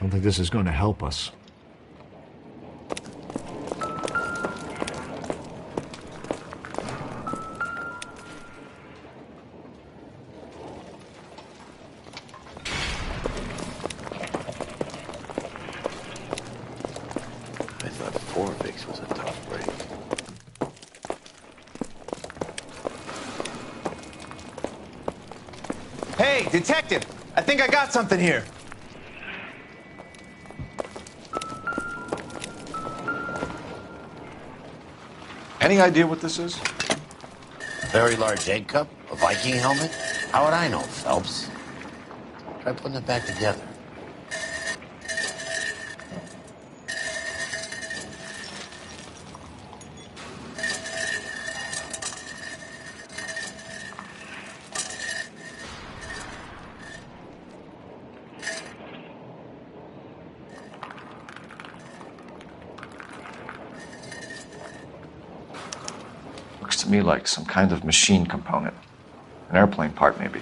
I don't think this is going to help us. before Biggs was a tough break. Hey, detective! I think I got something here. Any idea what this is? A very large egg cup? A Viking helmet? How would I know, Phelps? Try putting it back together. Looks to me like some kind of machine component. An airplane part, maybe.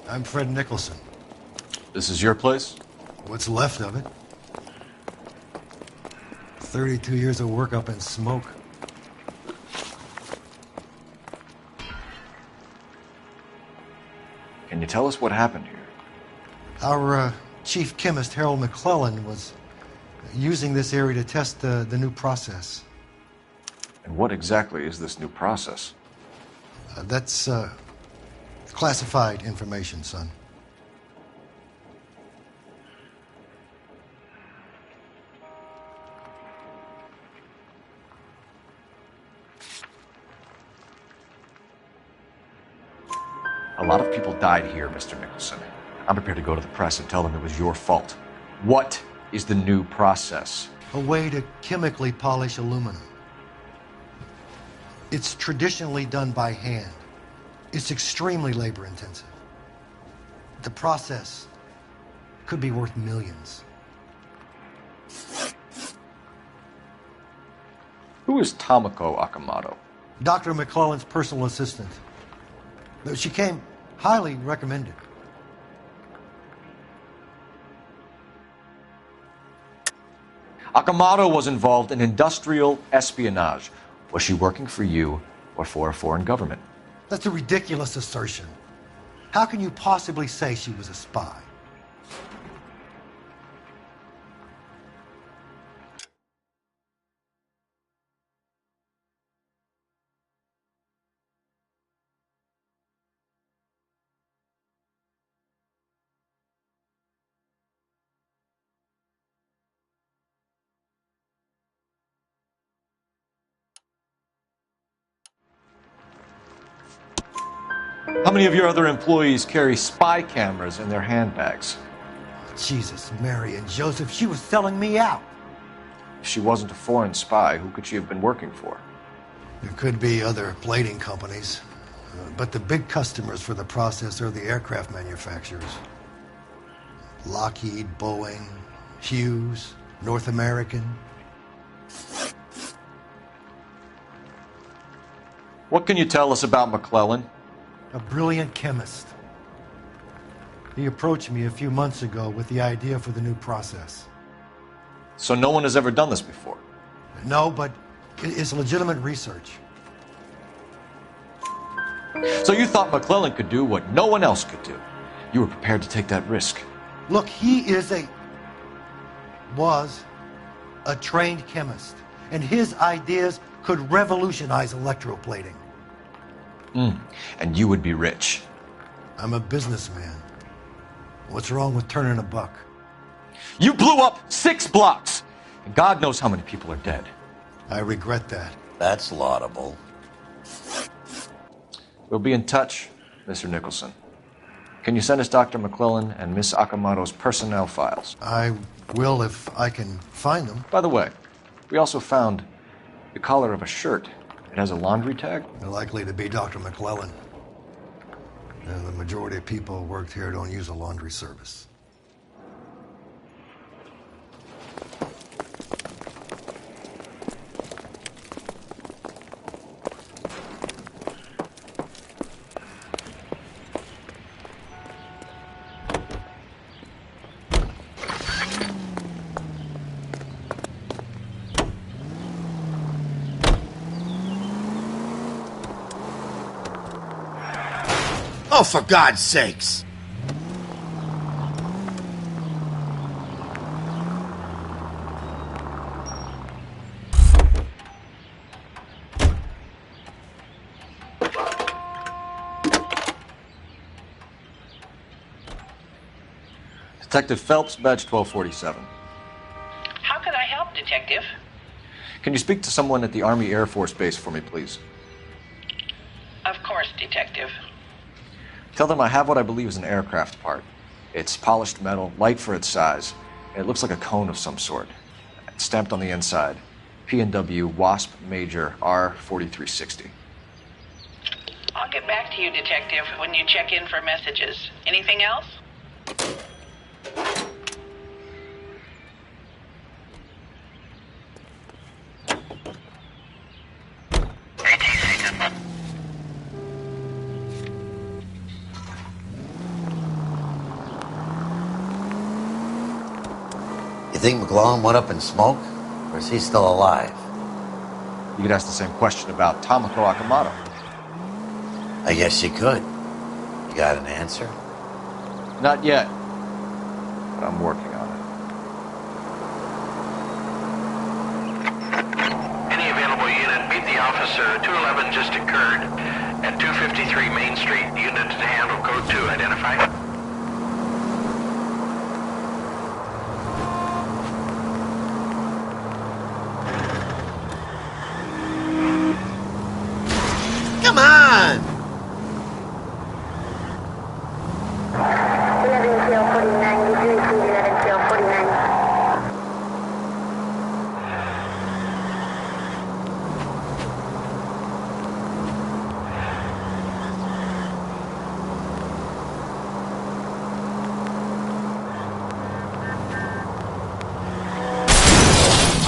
I'm Fred Nicholson. This is your place? What's left of it. 32 years of work up in smoke. Can you tell us what happened here? Our chief chemist, Harold McClellan, was using this area to test the new process. And what exactly is this new process? That's classified information, son. A lot of people died here, Mr. Nicholson. I'm prepared to go to the press and tell them it was your fault. What is the new process? A way to chemically polish aluminum. It's traditionally done by hand. It's extremely labor intensive. The process could be worth millions. Who is Tomoko Akamoto? Dr. McClellan's personal assistant. She came highly recommended. Akamoto was involved in industrial espionage. Was she working for you or for a foreign government? That's a ridiculous assertion. How can you possibly say she was a spy? How many of your other employees carry spy cameras in their handbags? Jesus, Mary and Joseph, she was selling me out. If she wasn't a foreign spy, who could she have been working for? There could be other plating companies, but the big customers for the process are the aircraft manufacturers. Lockheed, Boeing, Hughes, North American. What can you tell us about McClellan? A brilliant chemist. He approached me a few months ago with the idea for the new process. So no one has ever done this before? No, but it's legitimate research. So you thought McClellan could do what no one else could do? You were prepared to take that risk? Look, he was a trained chemist. and his ideas could revolutionize electroplating. And you would be rich. I'm a businessman. What's wrong with turning a buck? You blew up 6 blocks! And God knows how many people are dead. I regret that. That's laudable. We'll be in touch, Mr. Nicholson. Can you send us Dr. McClellan and Miss Akamoto's personnel files? I will if I can find them. By the way, we also found the collar of a shirt. It has a laundry tag. They're likely to be Dr. McClellan. And the majority of people who worked here don't use a laundry service. Oh, for God's sakes! Detective Phelps, badge 1247. How can I help, Detective? Can you speak to someone at the Army Air Force Base for me, please? Of course, Detective. Tell them I have what I believe is an aircraft part. It's polished metal, light for its size, and it looks like a cone of some sort. It's stamped on the inside. P&W Wasp Major R4360. I'll get back to you, Detective, when you check in for messages. Anything else? You think McClellan went up in smoke? Or is he still alive? You could ask the same question about Tomoko Akamoto. I guess you could. You got an answer? Not yet. But I'm working on it. Any available unit, meet the officer. 211 just occurred at 253 Main Street. Unit to handle code 2. Identify. Come on!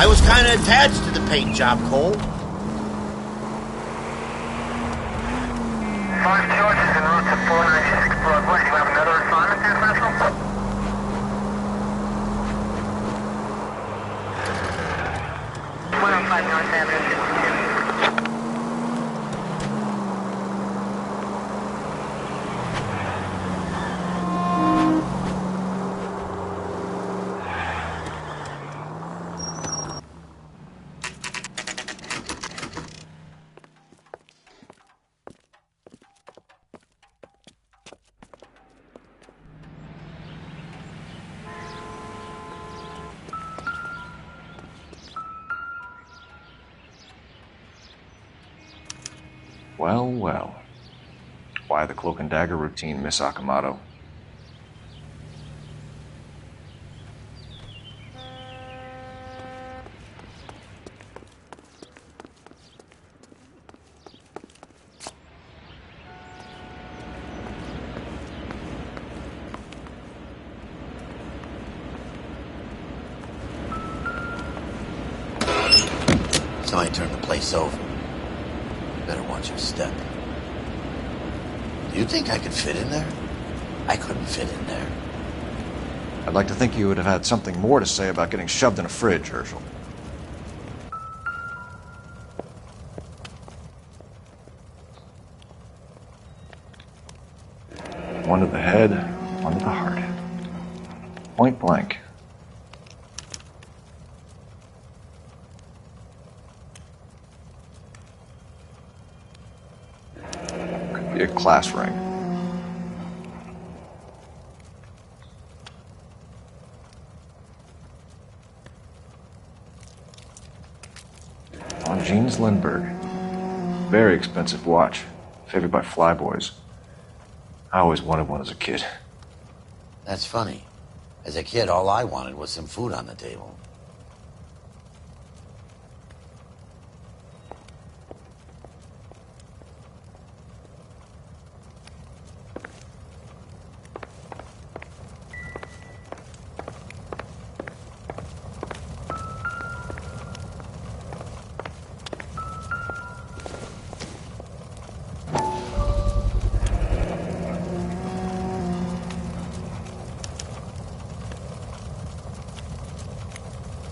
I was kind of attached to the paint job, Cole. 5 George is en route to 496 Broadway. Do you have another assignment there, Central? 105 North Avenue, 52. Well, well. Why the cloak and dagger routine, Miss Akamoto? Somebody turned the place over. Better watch your step. Do you think I could fit in there? I couldn't fit in there. I'd like to think you would have had something more to say about getting shoved in a fridge, Herschel. One to the head, one to the heart. Point blank. be a class ring. On Jeans Lindbergh. Very expensive watch. Favored by flyboys. I always wanted one as a kid. That's funny. As a kid, all I wanted was some food on the table.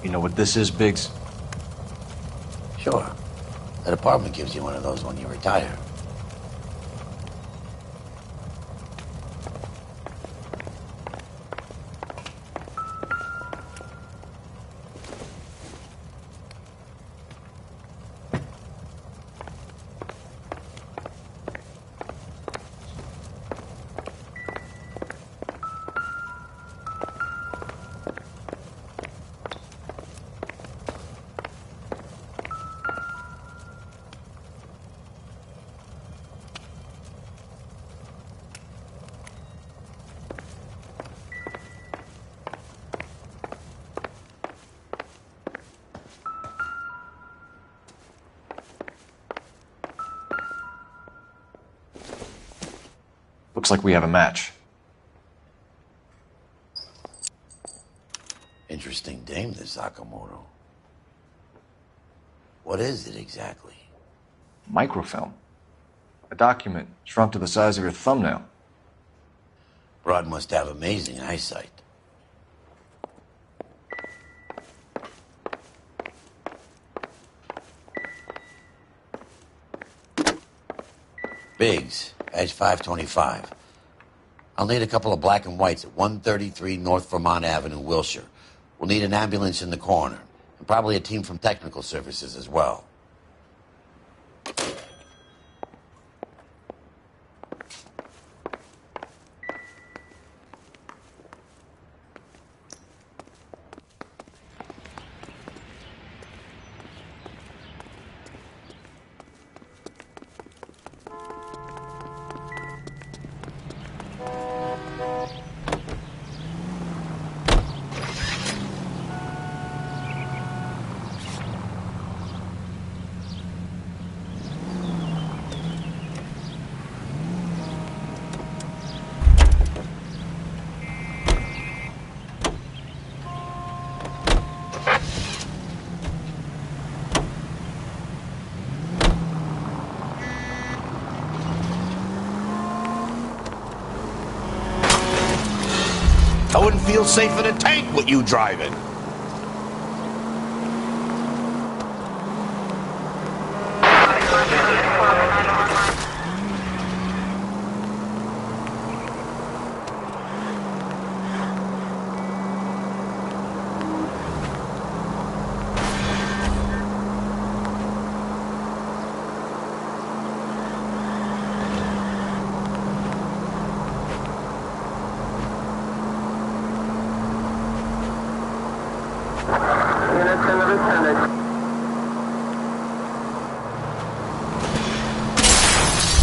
You know what this is, Biggs? Sure. That apartment gives you one of those when you retire. Looks like we have a match. Interesting dame, this Sakamoto. What is it exactly? Microfilm. A document shrunk to the size of your thumbnail. Broad must have amazing eyesight. Biggs, Edge 525. I'll need a couple of black and whites at 133 North Vermont Avenue, Wilshire. We'll need an ambulance in the corner, and probably a team from technical services as well. I wouldn't feel safe in a tank with you driving.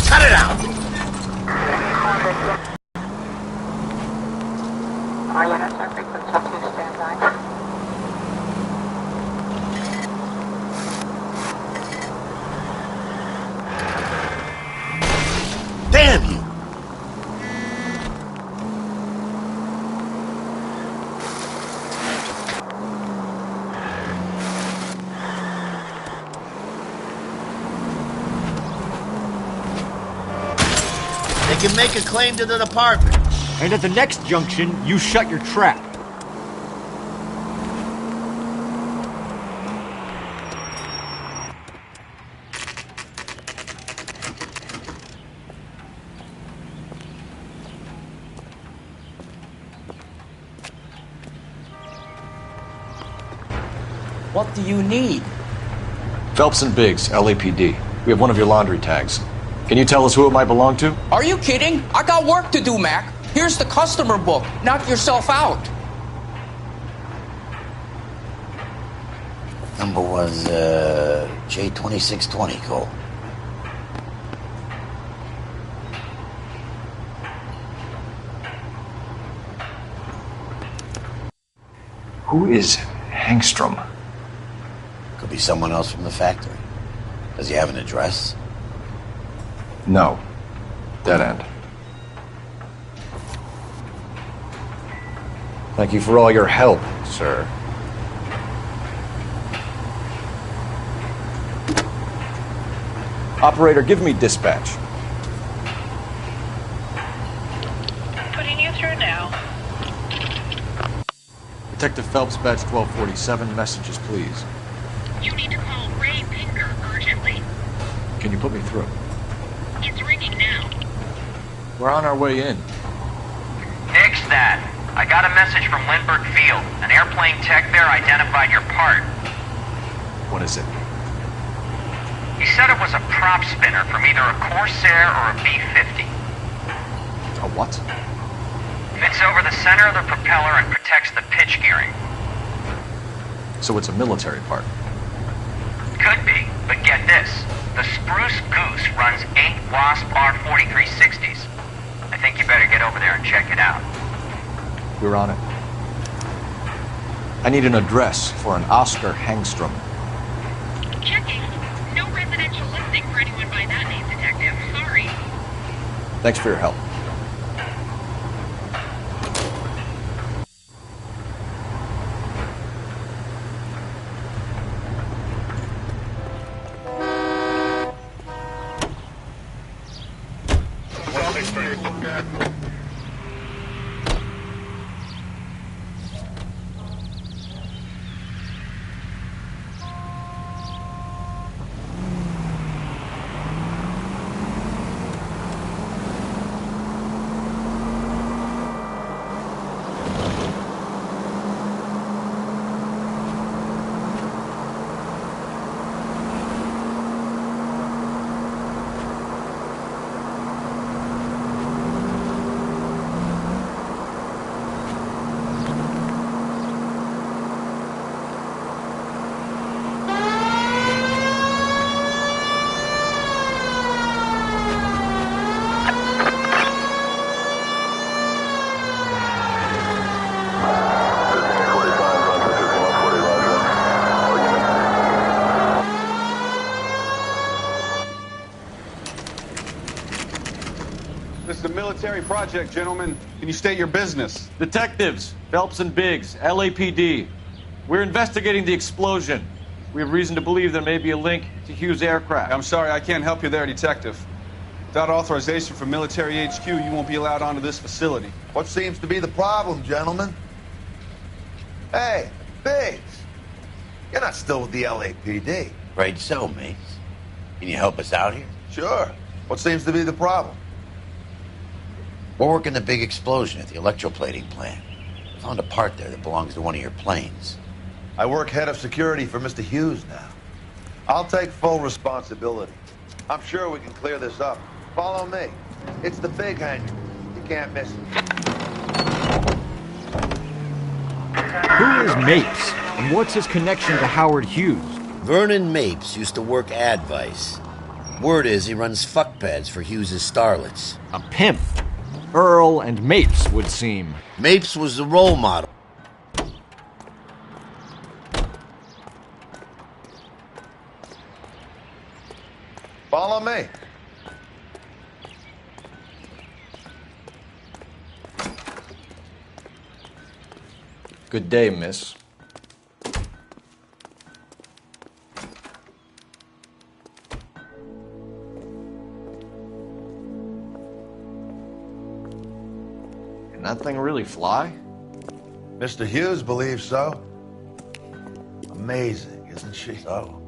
Cut it out! Damn you! They can make a claim to the department. And at the next junction, you shut your trap. What do you need? Phelps and Biggs, LAPD. We have one of your laundry tags. Can you tell us who it might belong to? Are you kidding? I got work to do, Mac. Here's the customer book. Knock yourself out. Number was J2620, Cole. Who is Hangstrom? Could be someone else from the factory. Does he have an address? No. Dead end. Thank you for all your help, sir. Operator, give me dispatch. Putting you through now. Detective Phelps, badge 1247. Messages, please. You need to call Ray Pinker urgently. Can you put me through? It's ringing now. We're on our way in. Nix that. I got a message from Lindbergh Field. An airplane tech there identified your part. What is it? He said it was a prop spinner from either a Corsair or a B-50. A what? Fits over the center of the propeller and protects the pitch gearing. So it's a military part. Could be, but get this. The Spruce Goose runs 8 Wasp R-4360s. I think you better get over there and check it out. We're on it. I need an address for an Oscar Hangstrom. Checking. No residential listing for anyone by that name, Detective. Sorry. Thanks for your help. This is a military project, gentlemen. Can you state your business? Detectives, Phelps and Biggs, LAPD. We're investigating the explosion. We have reason to believe there may be a link to Hughes' aircraft. I'm sorry, I can't help you there, Detective. Without authorization from Military HQ, you won't be allowed onto this facility. What seems to be the problem, gentlemen? Hey, Biggs. You're not still with the LAPD. Right so, mates. Can you help us out here? Sure. What seems to be the problem? We're working the big explosion at the electroplating plant. We found a part there that belongs to one of your planes. I work head of security for Mr. Hughes now. I'll take full responsibility. I'm sure we can clear this up. Follow me. It's the big hangar. You can't miss it. Who is Mapes, and what's his connection to Howard Hughes? Vernon Mapes used to work Advice. Word is he runs fuck pads for Hughes' starlets. A pimp. Earl and Mapes would seem. Mapes was the role model. Follow me. Good day, miss. Can that thing really fly? Mr. Hughes believes so. Amazing, isn't she? So,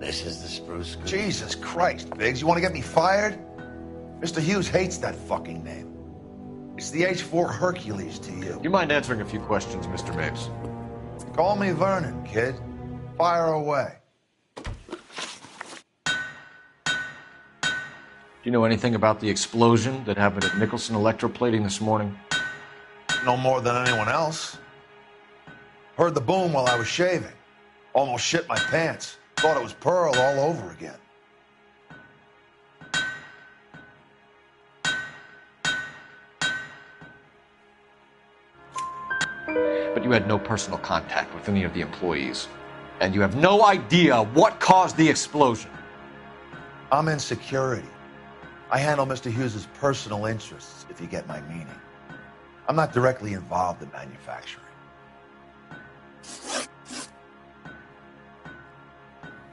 this is the Spruce Goose. Jesus Christ, Biggs, you want to get me fired? Mr. Hughes hates that fucking name. It's the H-4 Hercules to you. You mind answering a few questions, Mr. Mapes? Call me Vernon, kid. Fire away. you know anything about the explosion that happened at Nicholson Electroplating this morning? No more than anyone else. Heard the boom while I was shaving. Almost shit my pants. Thought it was Pearl all over again. But you had no personal contact with any of the employees. And you have no idea what caused the explosion. I'm in security. I handle Mr. Hughes' personal interests, if you get my meaning. I'm not directly involved in manufacturing.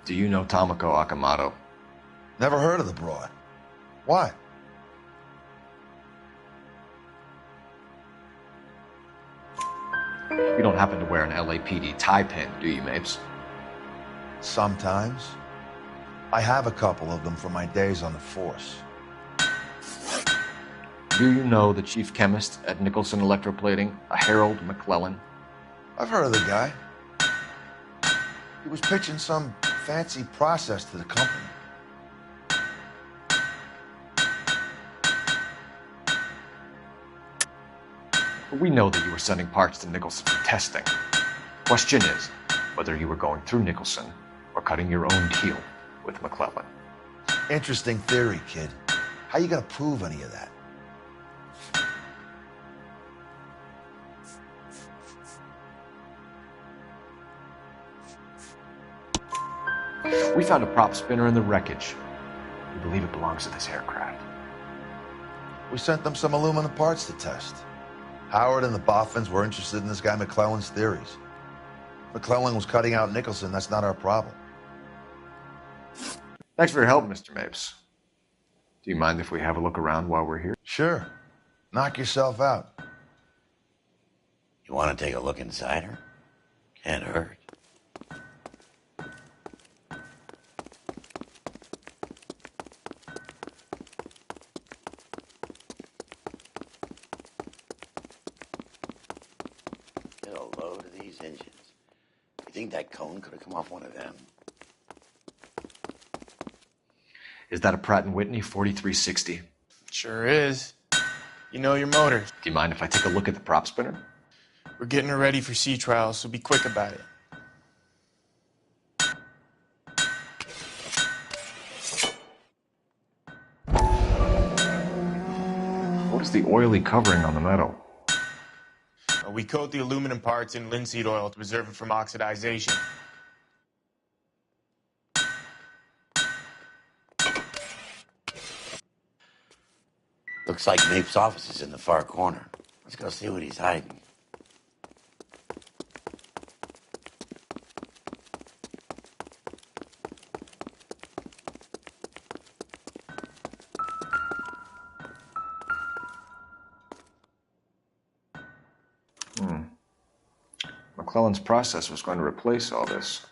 Do you know Tomoko Akamoto? Never heard of the broad. Why? You don't happen to wear an LAPD tie pin, do you, Mapes? Sometimes. I have a couple of them from my days on the force. Do you know the chief chemist at Nicholson Electroplating, a Harold McClellan? I've heard of the guy. He was pitching some fancy process to the company. We know that you were sending parts to Nicholson for testing. Question is, whether you were going through Nicholson or cutting your own deal with McClellan. Interesting theory, kid. How you gonna prove any of that? We found a prop spinner in the wreckage. We believe it belongs to this aircraft. We sent them some aluminum parts to test. Howard and the Boffins were interested in this guy McClellan's theories. McClellan was cutting out Nicholson. That's not our problem. Thanks for your help, Mr. Mapes. Do you mind if we have a look around while we're here? Sure. Knock yourself out. You want to take a look inside her? Can't hurt. Get a load of these engines. You think that cone could have come off one of them? Is that a Pratt & Whitney 4360? Sure is. You know your motors. Do you mind if I take a look at the prop spinner? We're getting her ready for sea trials, so be quick about it. What is the oily covering on the metal? We coat the aluminum parts in linseed oil to preserve it from oxidization. Looks like Mapes' office is in the far corner. Let's go see what he's hiding. McClellan's process was going to replace all this.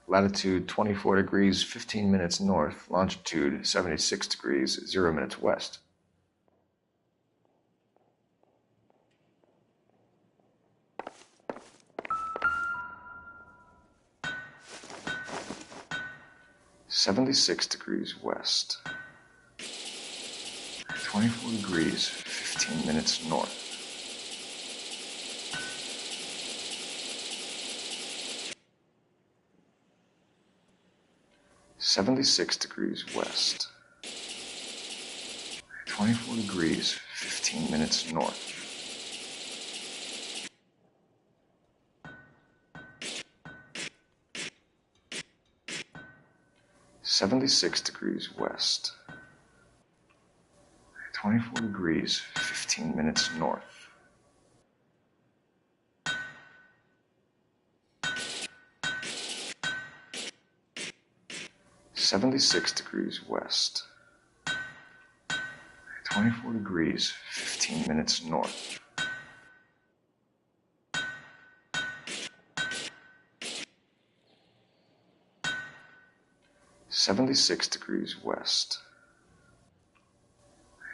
Latitude 24 degrees, 15 minutes north. Longitude 76 degrees, 0 minutes west. (76 degrees west). 24 degrees, 15 minutes north. (76 degrees west). 24 degrees, 15 minutes north. (76 degrees west). 24 degrees, 15 minutes north. (76 degrees west). 24 degrees, 15 minutes north. 76 degrees west.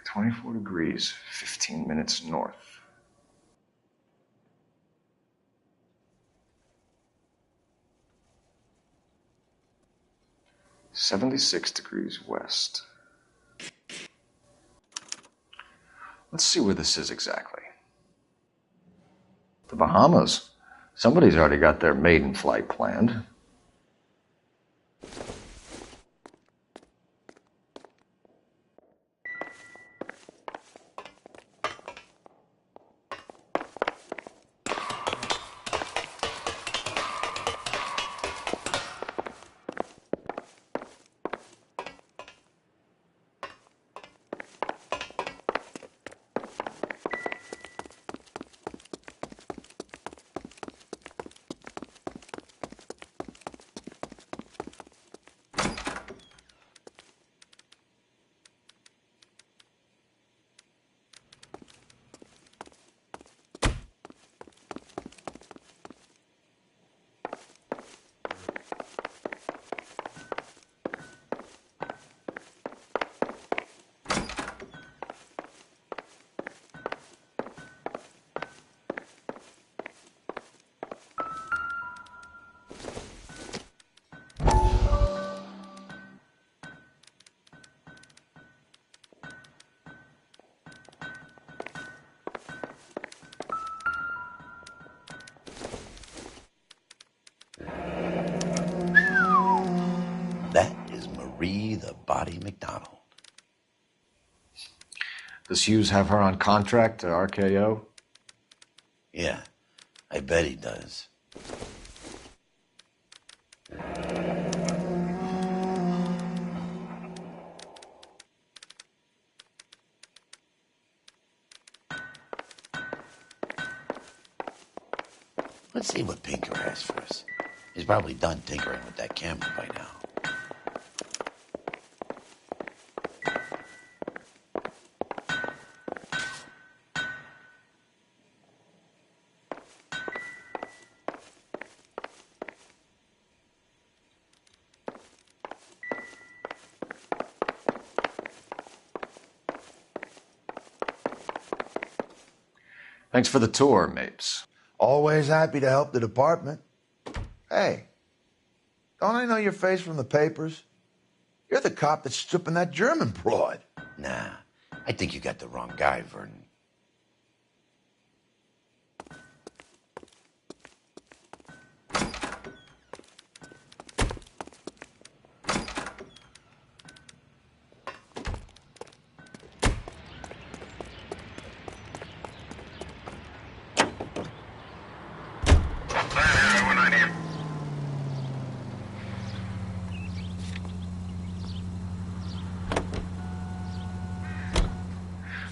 24 degrees, 15 minutes north. (76 degrees west). Let's see where this is exactly. The Bahamas. Somebody's already got their maiden flight planned. The Body McDonald. Does Hughes have her on contract to RKO? Yeah, I bet he does. Let's see what Pinker has for us. He's probably done tinkering with that camera by now. Thanks for the tour, Mapes. Always happy to help the department. Hey, don't I know your face from the papers? You're the cop that's stripping that German broad. Nah, I think you got the wrong guy, Vernon.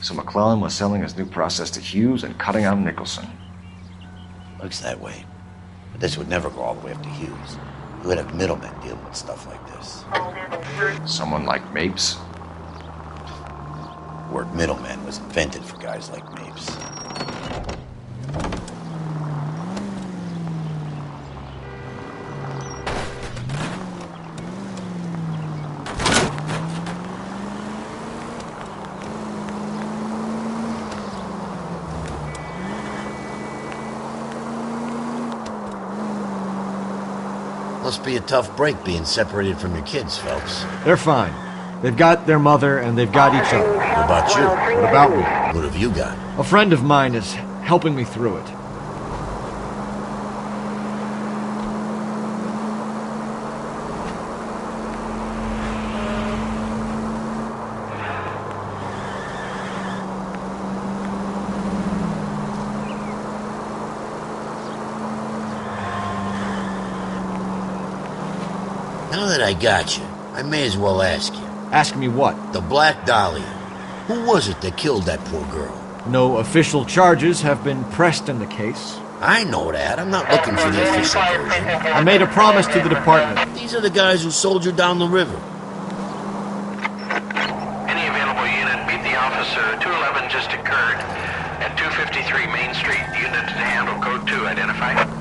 So McClellan was selling his new process to Hughes and cutting out Nicholson. Looks that way. But this would never go all the way up to Hughes. You would have middlemen dealing with stuff like this. Someone like Mapes? The word middleman was invented for guys like Mapes. Must be a tough break being separated from your kids, Phelps. They're fine. They've got their mother and they've got each other. What about you? What about me? What have you got? A friend of mine is helping me through it. Now that I got you, I may as well ask you. Ask me what? The Black Dahlia. Who was it that killed that poor girl? No official charges have been pressed in the case. I know that. I'm not looking for the official version. I made a promise to the department. These are the guys who sold you down the river. Any available unit, meet the officer. 211 just occurred at 253 Main Street. Unit to handle code 2. Identify.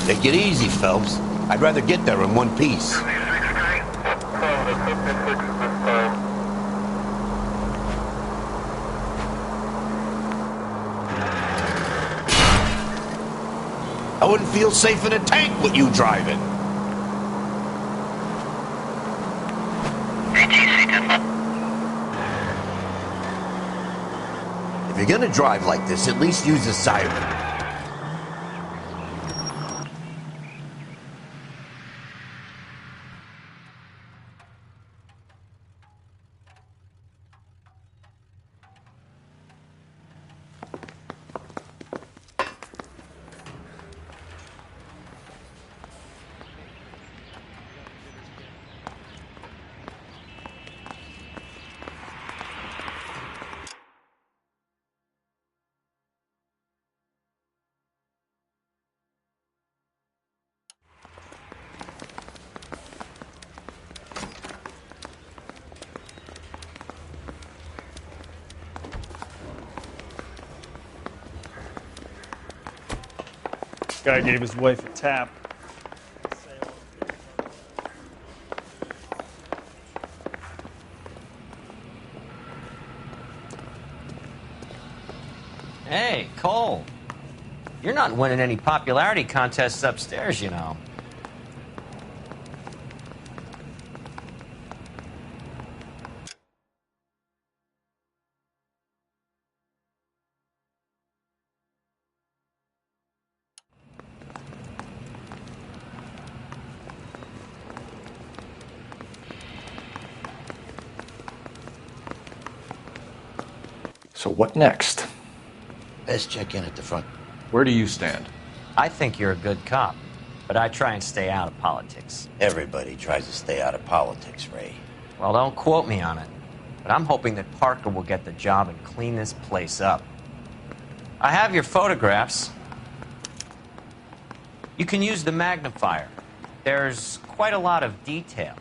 Take it easy, Phelps. I'd rather get there in one piece. I wouldn't feel safe in a tank with you driving. If you're gonna drive like this, at least use a siren. Guy gave his wife a tap. Hey, Cole. You're not winning any popularity contests upstairs, you know. So what next? Best check in at the front. Where do you stand? I think you're a good cop, but I try and stay out of politics. Everybody tries to stay out of politics, Ray. Well, don't quote me on it, but I'm hoping that Parker will get the job and clean this place up. I have your photographs. You can use the magnifier. There's quite a lot of detail.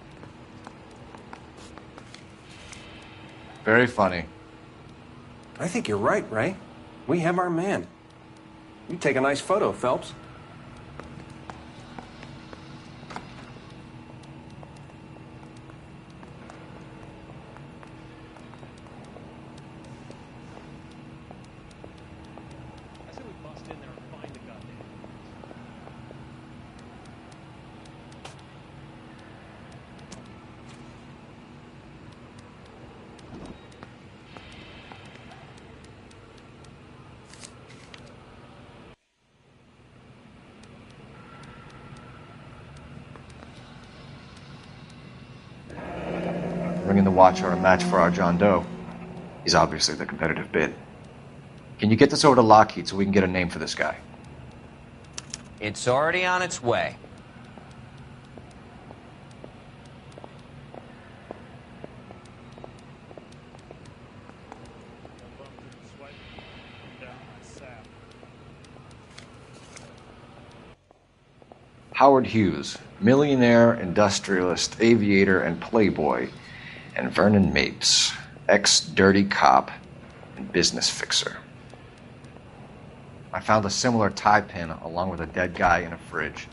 Very funny. I think you're right, Ray. We have our man. You take a nice photo, Phelps. Bringing the Watcher a match for our John Doe. He's obviously the competitive bid. Can you get this over to Lockheed so we can get a name for this guy? It's already on its way. Howard Hughes, millionaire, industrialist, aviator, and playboy, and Vernon Mapes, ex-dirty cop and business fixer. I found a similar tie pin along with a dead guy in a fridge.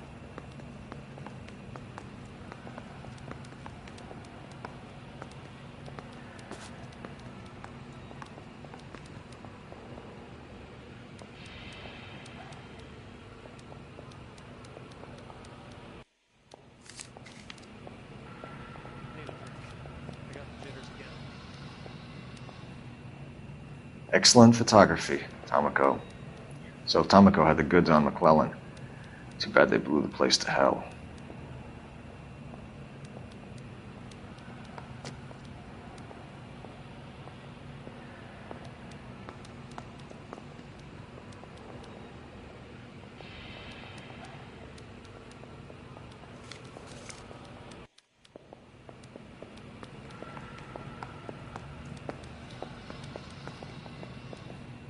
Excellent photography, Tomoko. So Tomoko had the goods on McClellan. Too bad they blew the place to hell.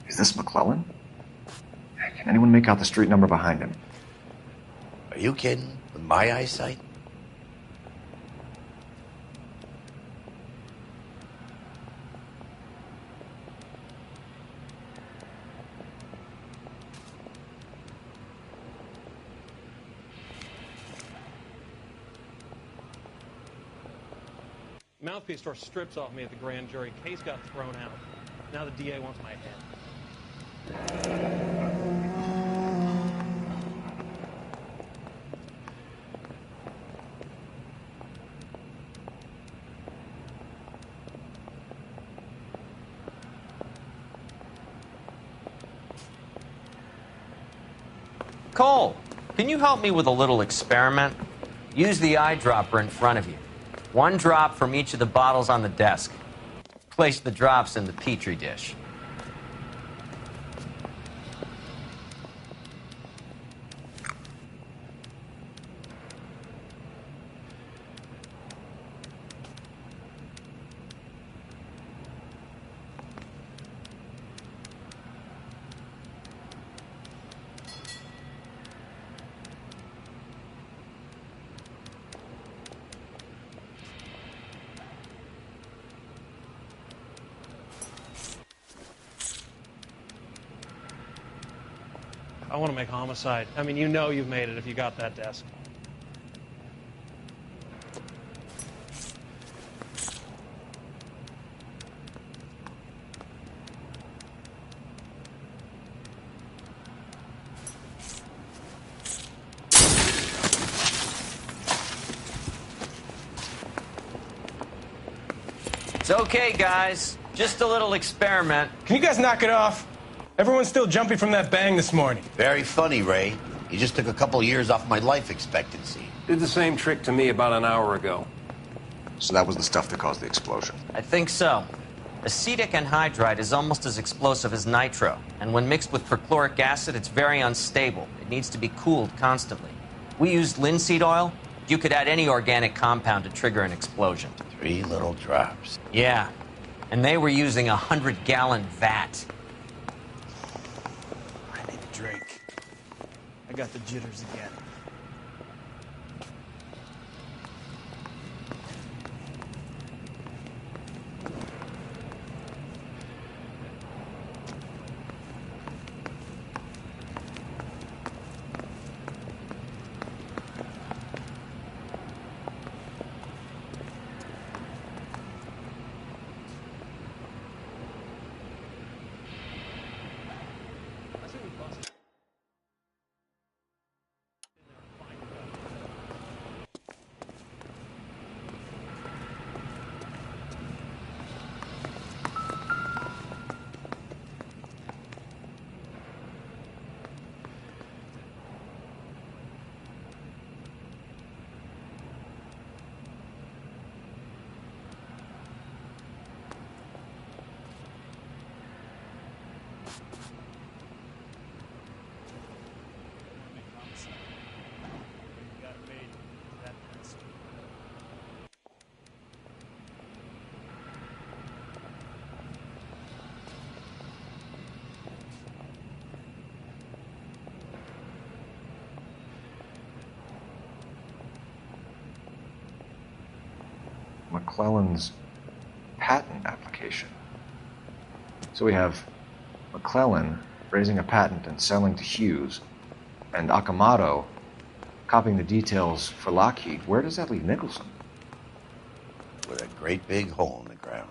Is this McClellan? Can anyone make out the street number behind him? Are you kidding? With my eyesight? Mouthpiece tore strips off me at the grand jury. Case got thrown out. Now the DA wants my head. Cole, can you help me with a little experiment? Use the eyedropper in front of you. One drop from each of the bottles on the desk. Place the drops in the Petri dish. I want to make homicide. I mean, you know you've made it if you got that desk. It's okay, guys. Just a little experiment. Can you guys knock it off? Everyone's still jumpy from that bang this morning. Very funny, Ray. You just took a couple years off my life expectancy. Did the same trick to me about an hour ago. So that was the stuff that caused the explosion. I think so. Acetic anhydride is almost as explosive as nitro, and when mixed with perchloric acid, it's very unstable. It needs to be cooled constantly. We used linseed oil. You could add any organic compound to trigger an explosion. 3 little drops. Yeah, and they were using a 100-gallon vat. I need a drink. I got the jitters again. McClellan's patent application. So we have McClellan raising a patent and selling to Hughes, and Akamoto copying the details for Lockheed. Where does that leave Nicholson? With a great big hole in the ground.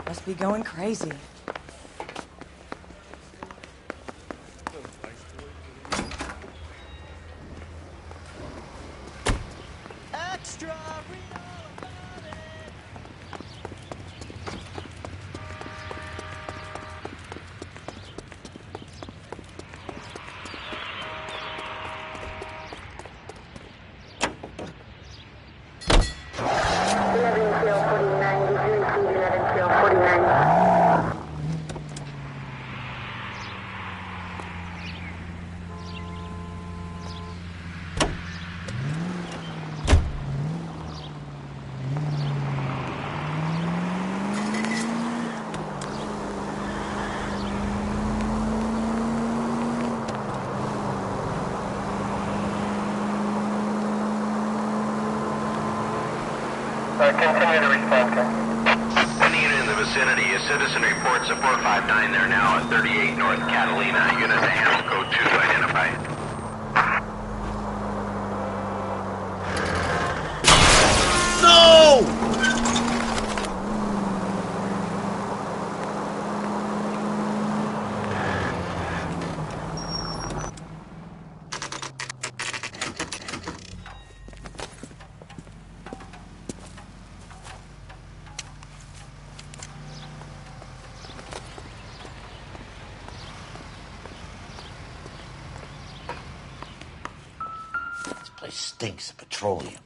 Must be going crazy. Extra! Continue to respond, sir. Any unit in the vicinity, a citizen reports a 459 there now at 38 North Catalina. Unit to handle code 2 identified. No! This place stinks of petroleum.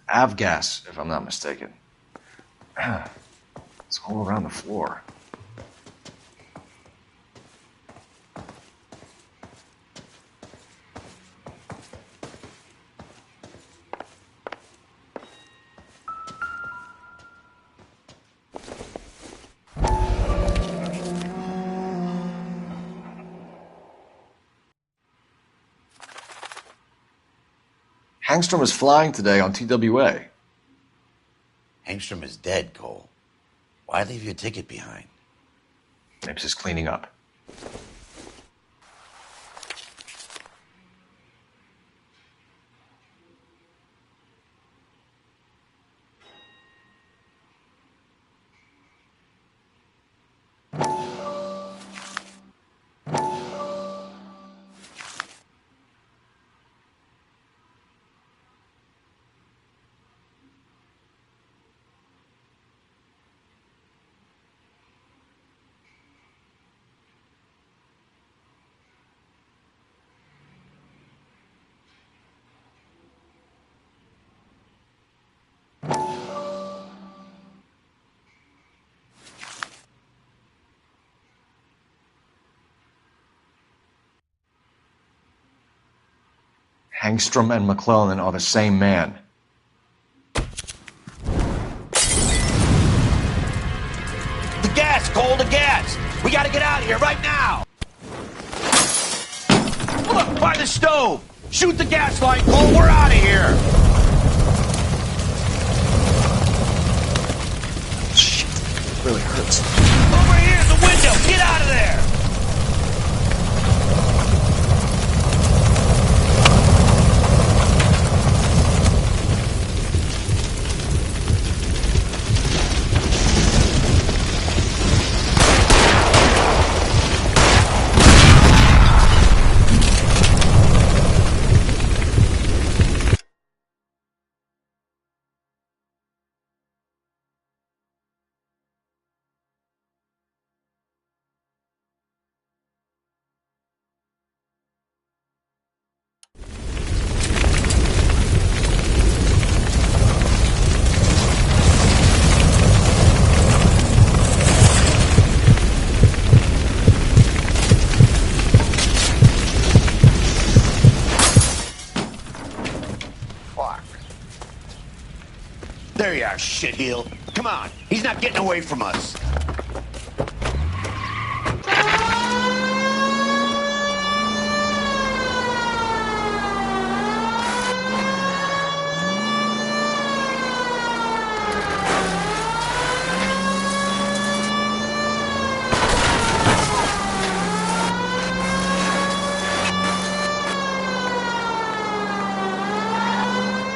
Avgas, if I'm not mistaken. It's all around the floor. Hangstrom is flying today on TWA. Hangstrom is dead, Cole. Why leave your ticket behind? Mapes is cleaning up. Hangstrom and McClellan are the same man. The gas, Cole, the gas! We gotta get out of here right now! Look, by the stove! Shoot the gas line, Cole, we're out of here! Shit, it really hurts. Over here, the window! Get out of there! There you are, shitheel. Come on, he's not getting away from us.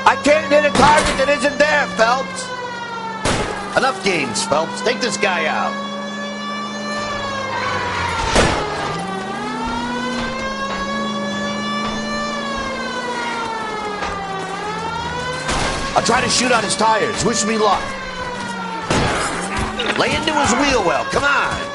I can't hit a target that isn't there, Phelps. Enough games, Phelps. Take this guy out. I'll try to shoot out his tires. Wish me luck. Lay into his wheel well. Come on.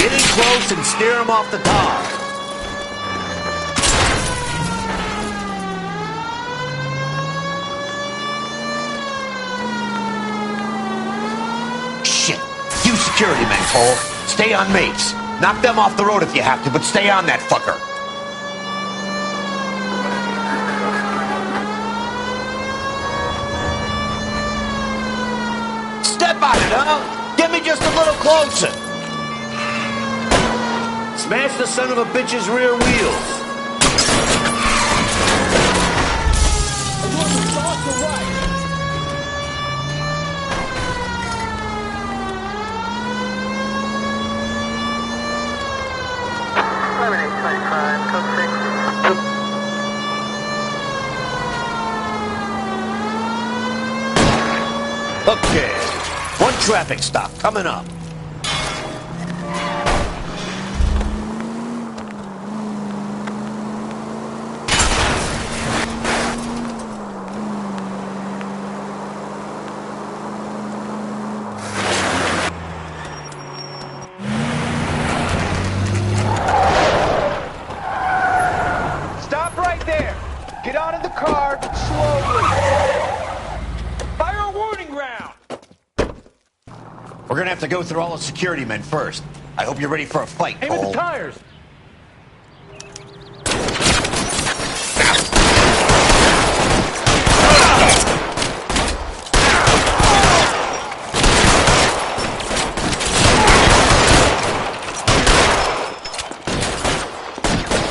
Get in close and steer him off the tar. Shit. You security men, Cole. Stay on Mapes. Knock them off the road if you have to, but stay on that fucker. Step about it, huh? Get me just a little closer. Smash the son of a bitch's rear wheels. Okay, one traffic stop coming up. Stop right there. Get out of the car slowly. Fire a warning round. We're gonna have to go through all the security men first. I hope you're ready for a fight, Aim at Cole. the tires.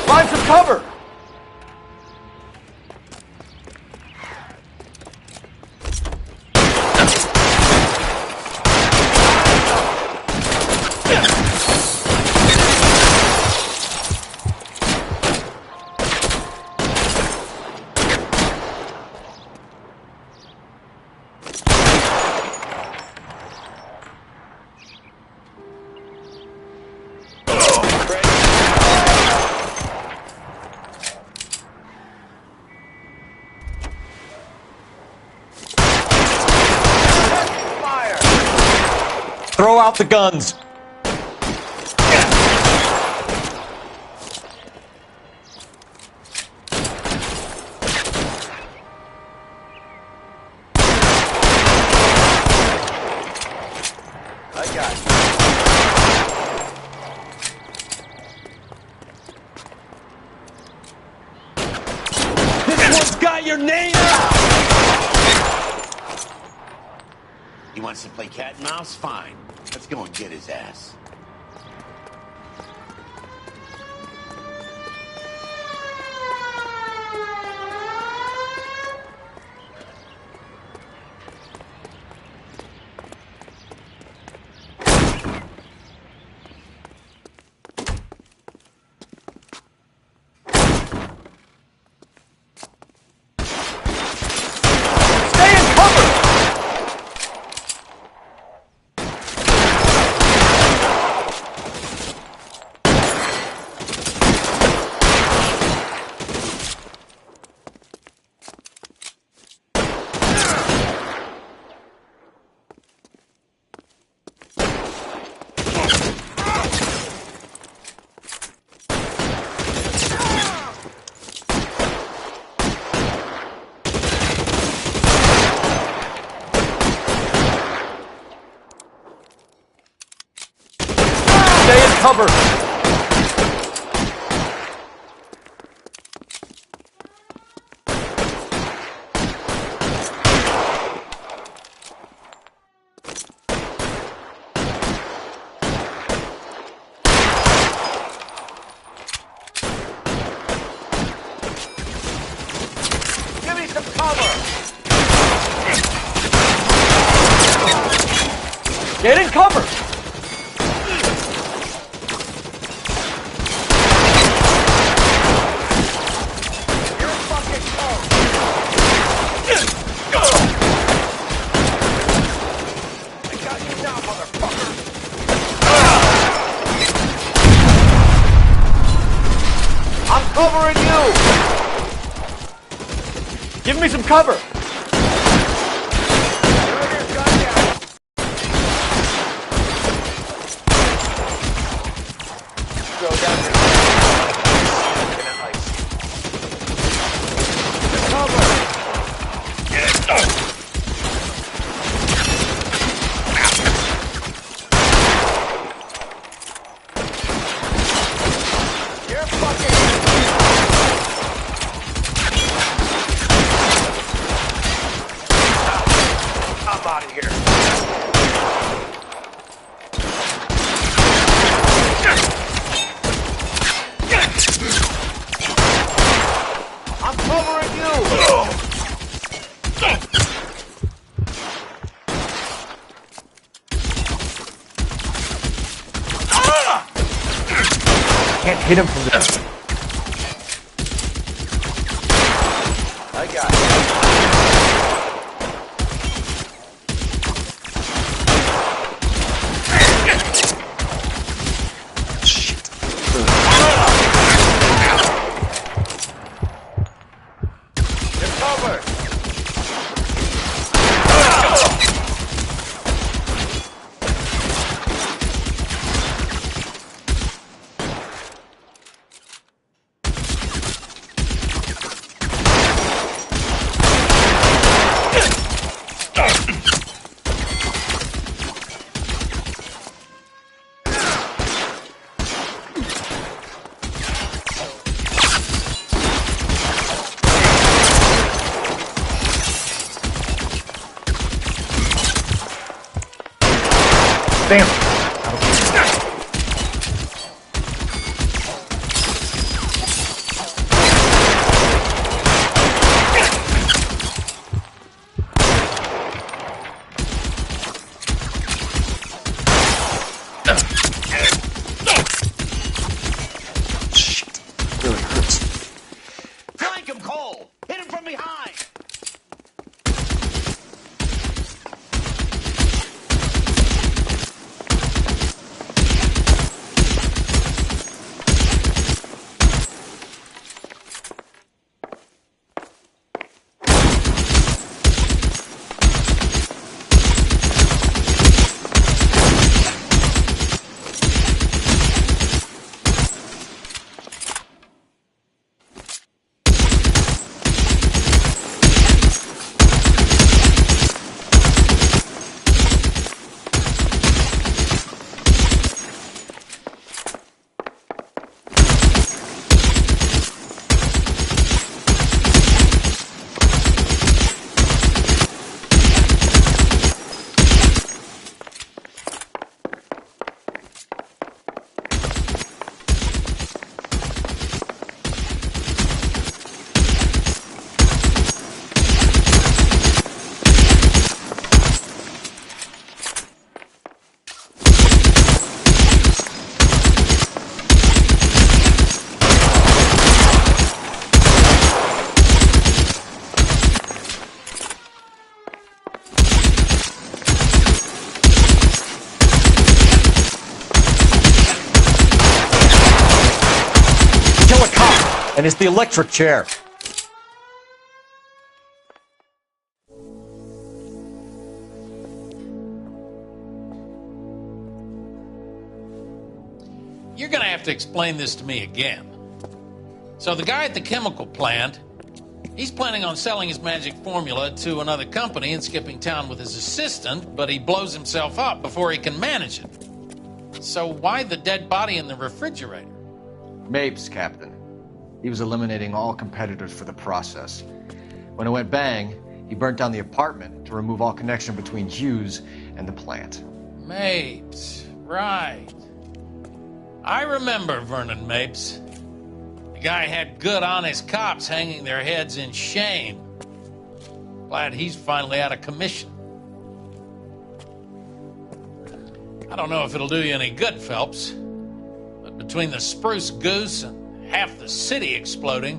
Find some cover! Throw out the guns. I got it. This one's got your name out! He wants to play cat and mouse? Fine. Let's go and get his ass. Stay in cover! Stay in cover! Give me some cover. Get in cover! You're fucking cold. I got you now, motherfucker. I'm covering you! Give me some cover! can't hit him from the... I got it. Damn. Really hurts. Flank him, Cole! Hit him from behind! And it's the electric chair. You're gonna have to explain this to me again. So the guy at the chemical plant, he's planning on selling his magic formula to another company and skipping town with his assistant, but he blows himself up before he can manage it. So why the dead body in the refrigerator? Mapes, Captain. He was eliminating all competitors for the process. When it went bang, he burnt down the apartment to remove all connection between Hughes and the plant. Mapes, right. I remember Vernon Mapes. The guy had good, honest cops hanging their heads in shame. Glad he's finally out of commission. I don't know if it'll do you any good, Phelps, but between the Spruce Goose and half the city exploding,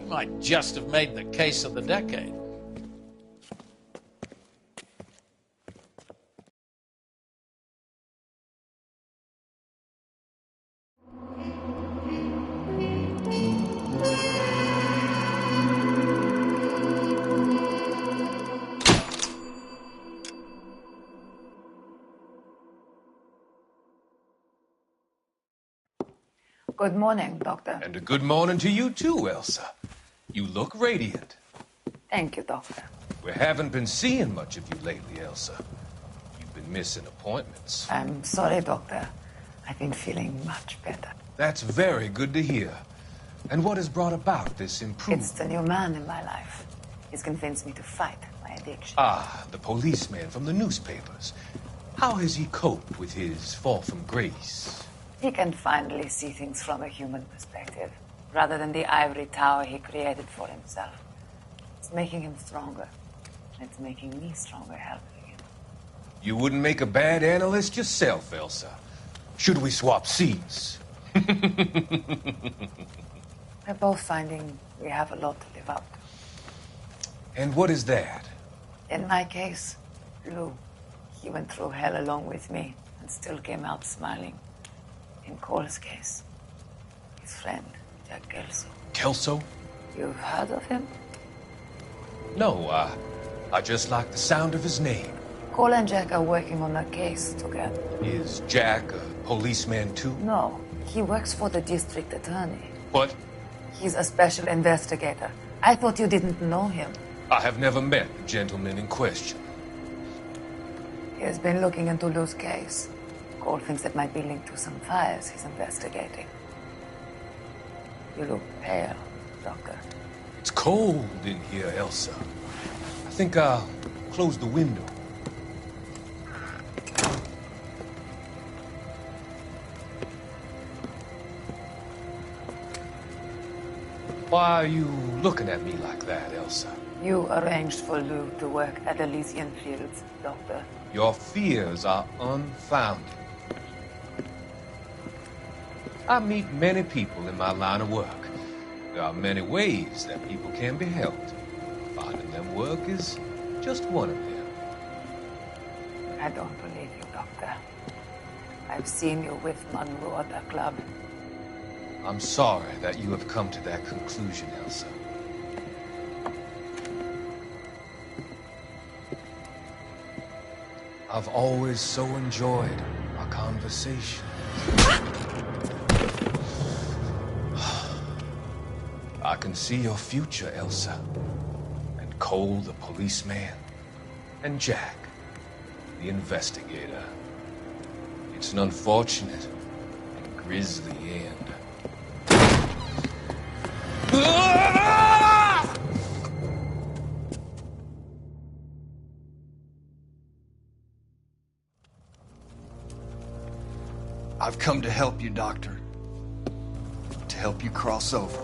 you might just have made the case of the decade. Good morning, Doctor. And a good morning to you too, Elsa. You look radiant. Thank you, Doctor. We haven't been seeing much of you lately, Elsa. You've been missing appointments. I'm sorry, Doctor. I've been feeling much better. That's very good to hear. And what has brought about this improvement? It's the new man in my life. He's convinced me to fight my addiction. Ah, the policeman from the newspapers. How has he coped with his fall from grace? He can finally see things from a human perspective, rather than the ivory tower he created for himself. It's making him stronger. It's making me stronger helping him. You wouldn't make a bad analyst yourself, Elsa. Should we swap seats? We're both finding we have a lot to live up to. And what is that? In my case, Lou. He went through hell along with me and still came out smiling. In Cole's case, his friend, Jack Kelso. Kelso? You've heard of him? No, I just like the sound of his name. Cole and Jack are working on a case together. Is Jack a policeman too? No, he works for the district attorney. What? He's a special investigator. I thought you didn't know him. I have never met the gentleman in question. He has been looking into Lou's case. Cole thinks it might be linked to some fires he's investigating. You look pale, Doctor. It's cold in here, Elsa. I think I'll close the window. Why are you looking at me like that, Elsa? You arranged for Lou to work at Elysian Fields, Doctor. Your fears are unfounded. I meet many people in my line of work. There are many ways that people can be helped. Finding them work is just one of them. I don't believe you, Doctor. I've seen you with Monroe at the club. I'm sorry that you have come to that conclusion, Elsa. I've always so enjoyed our conversation. I can see your future, Elsa. And Cole, the policeman. And Jack, the investigator. It's an unfortunate and grisly end. I've come to help you, Doctor. To help you cross over.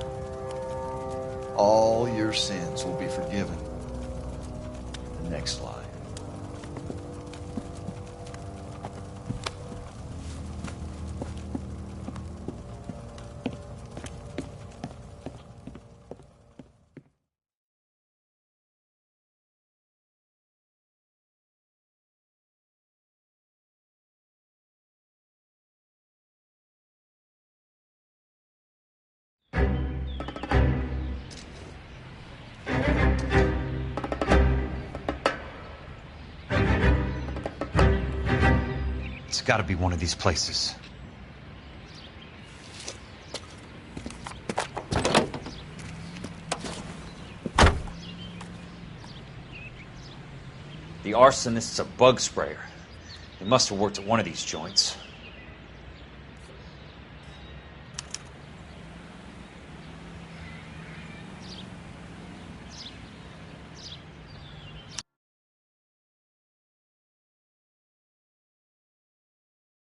All your sins will be forgiven. The next line. It's gotta be one of these places. The arsonist's a bug sprayer. He must have worked at one of these joints.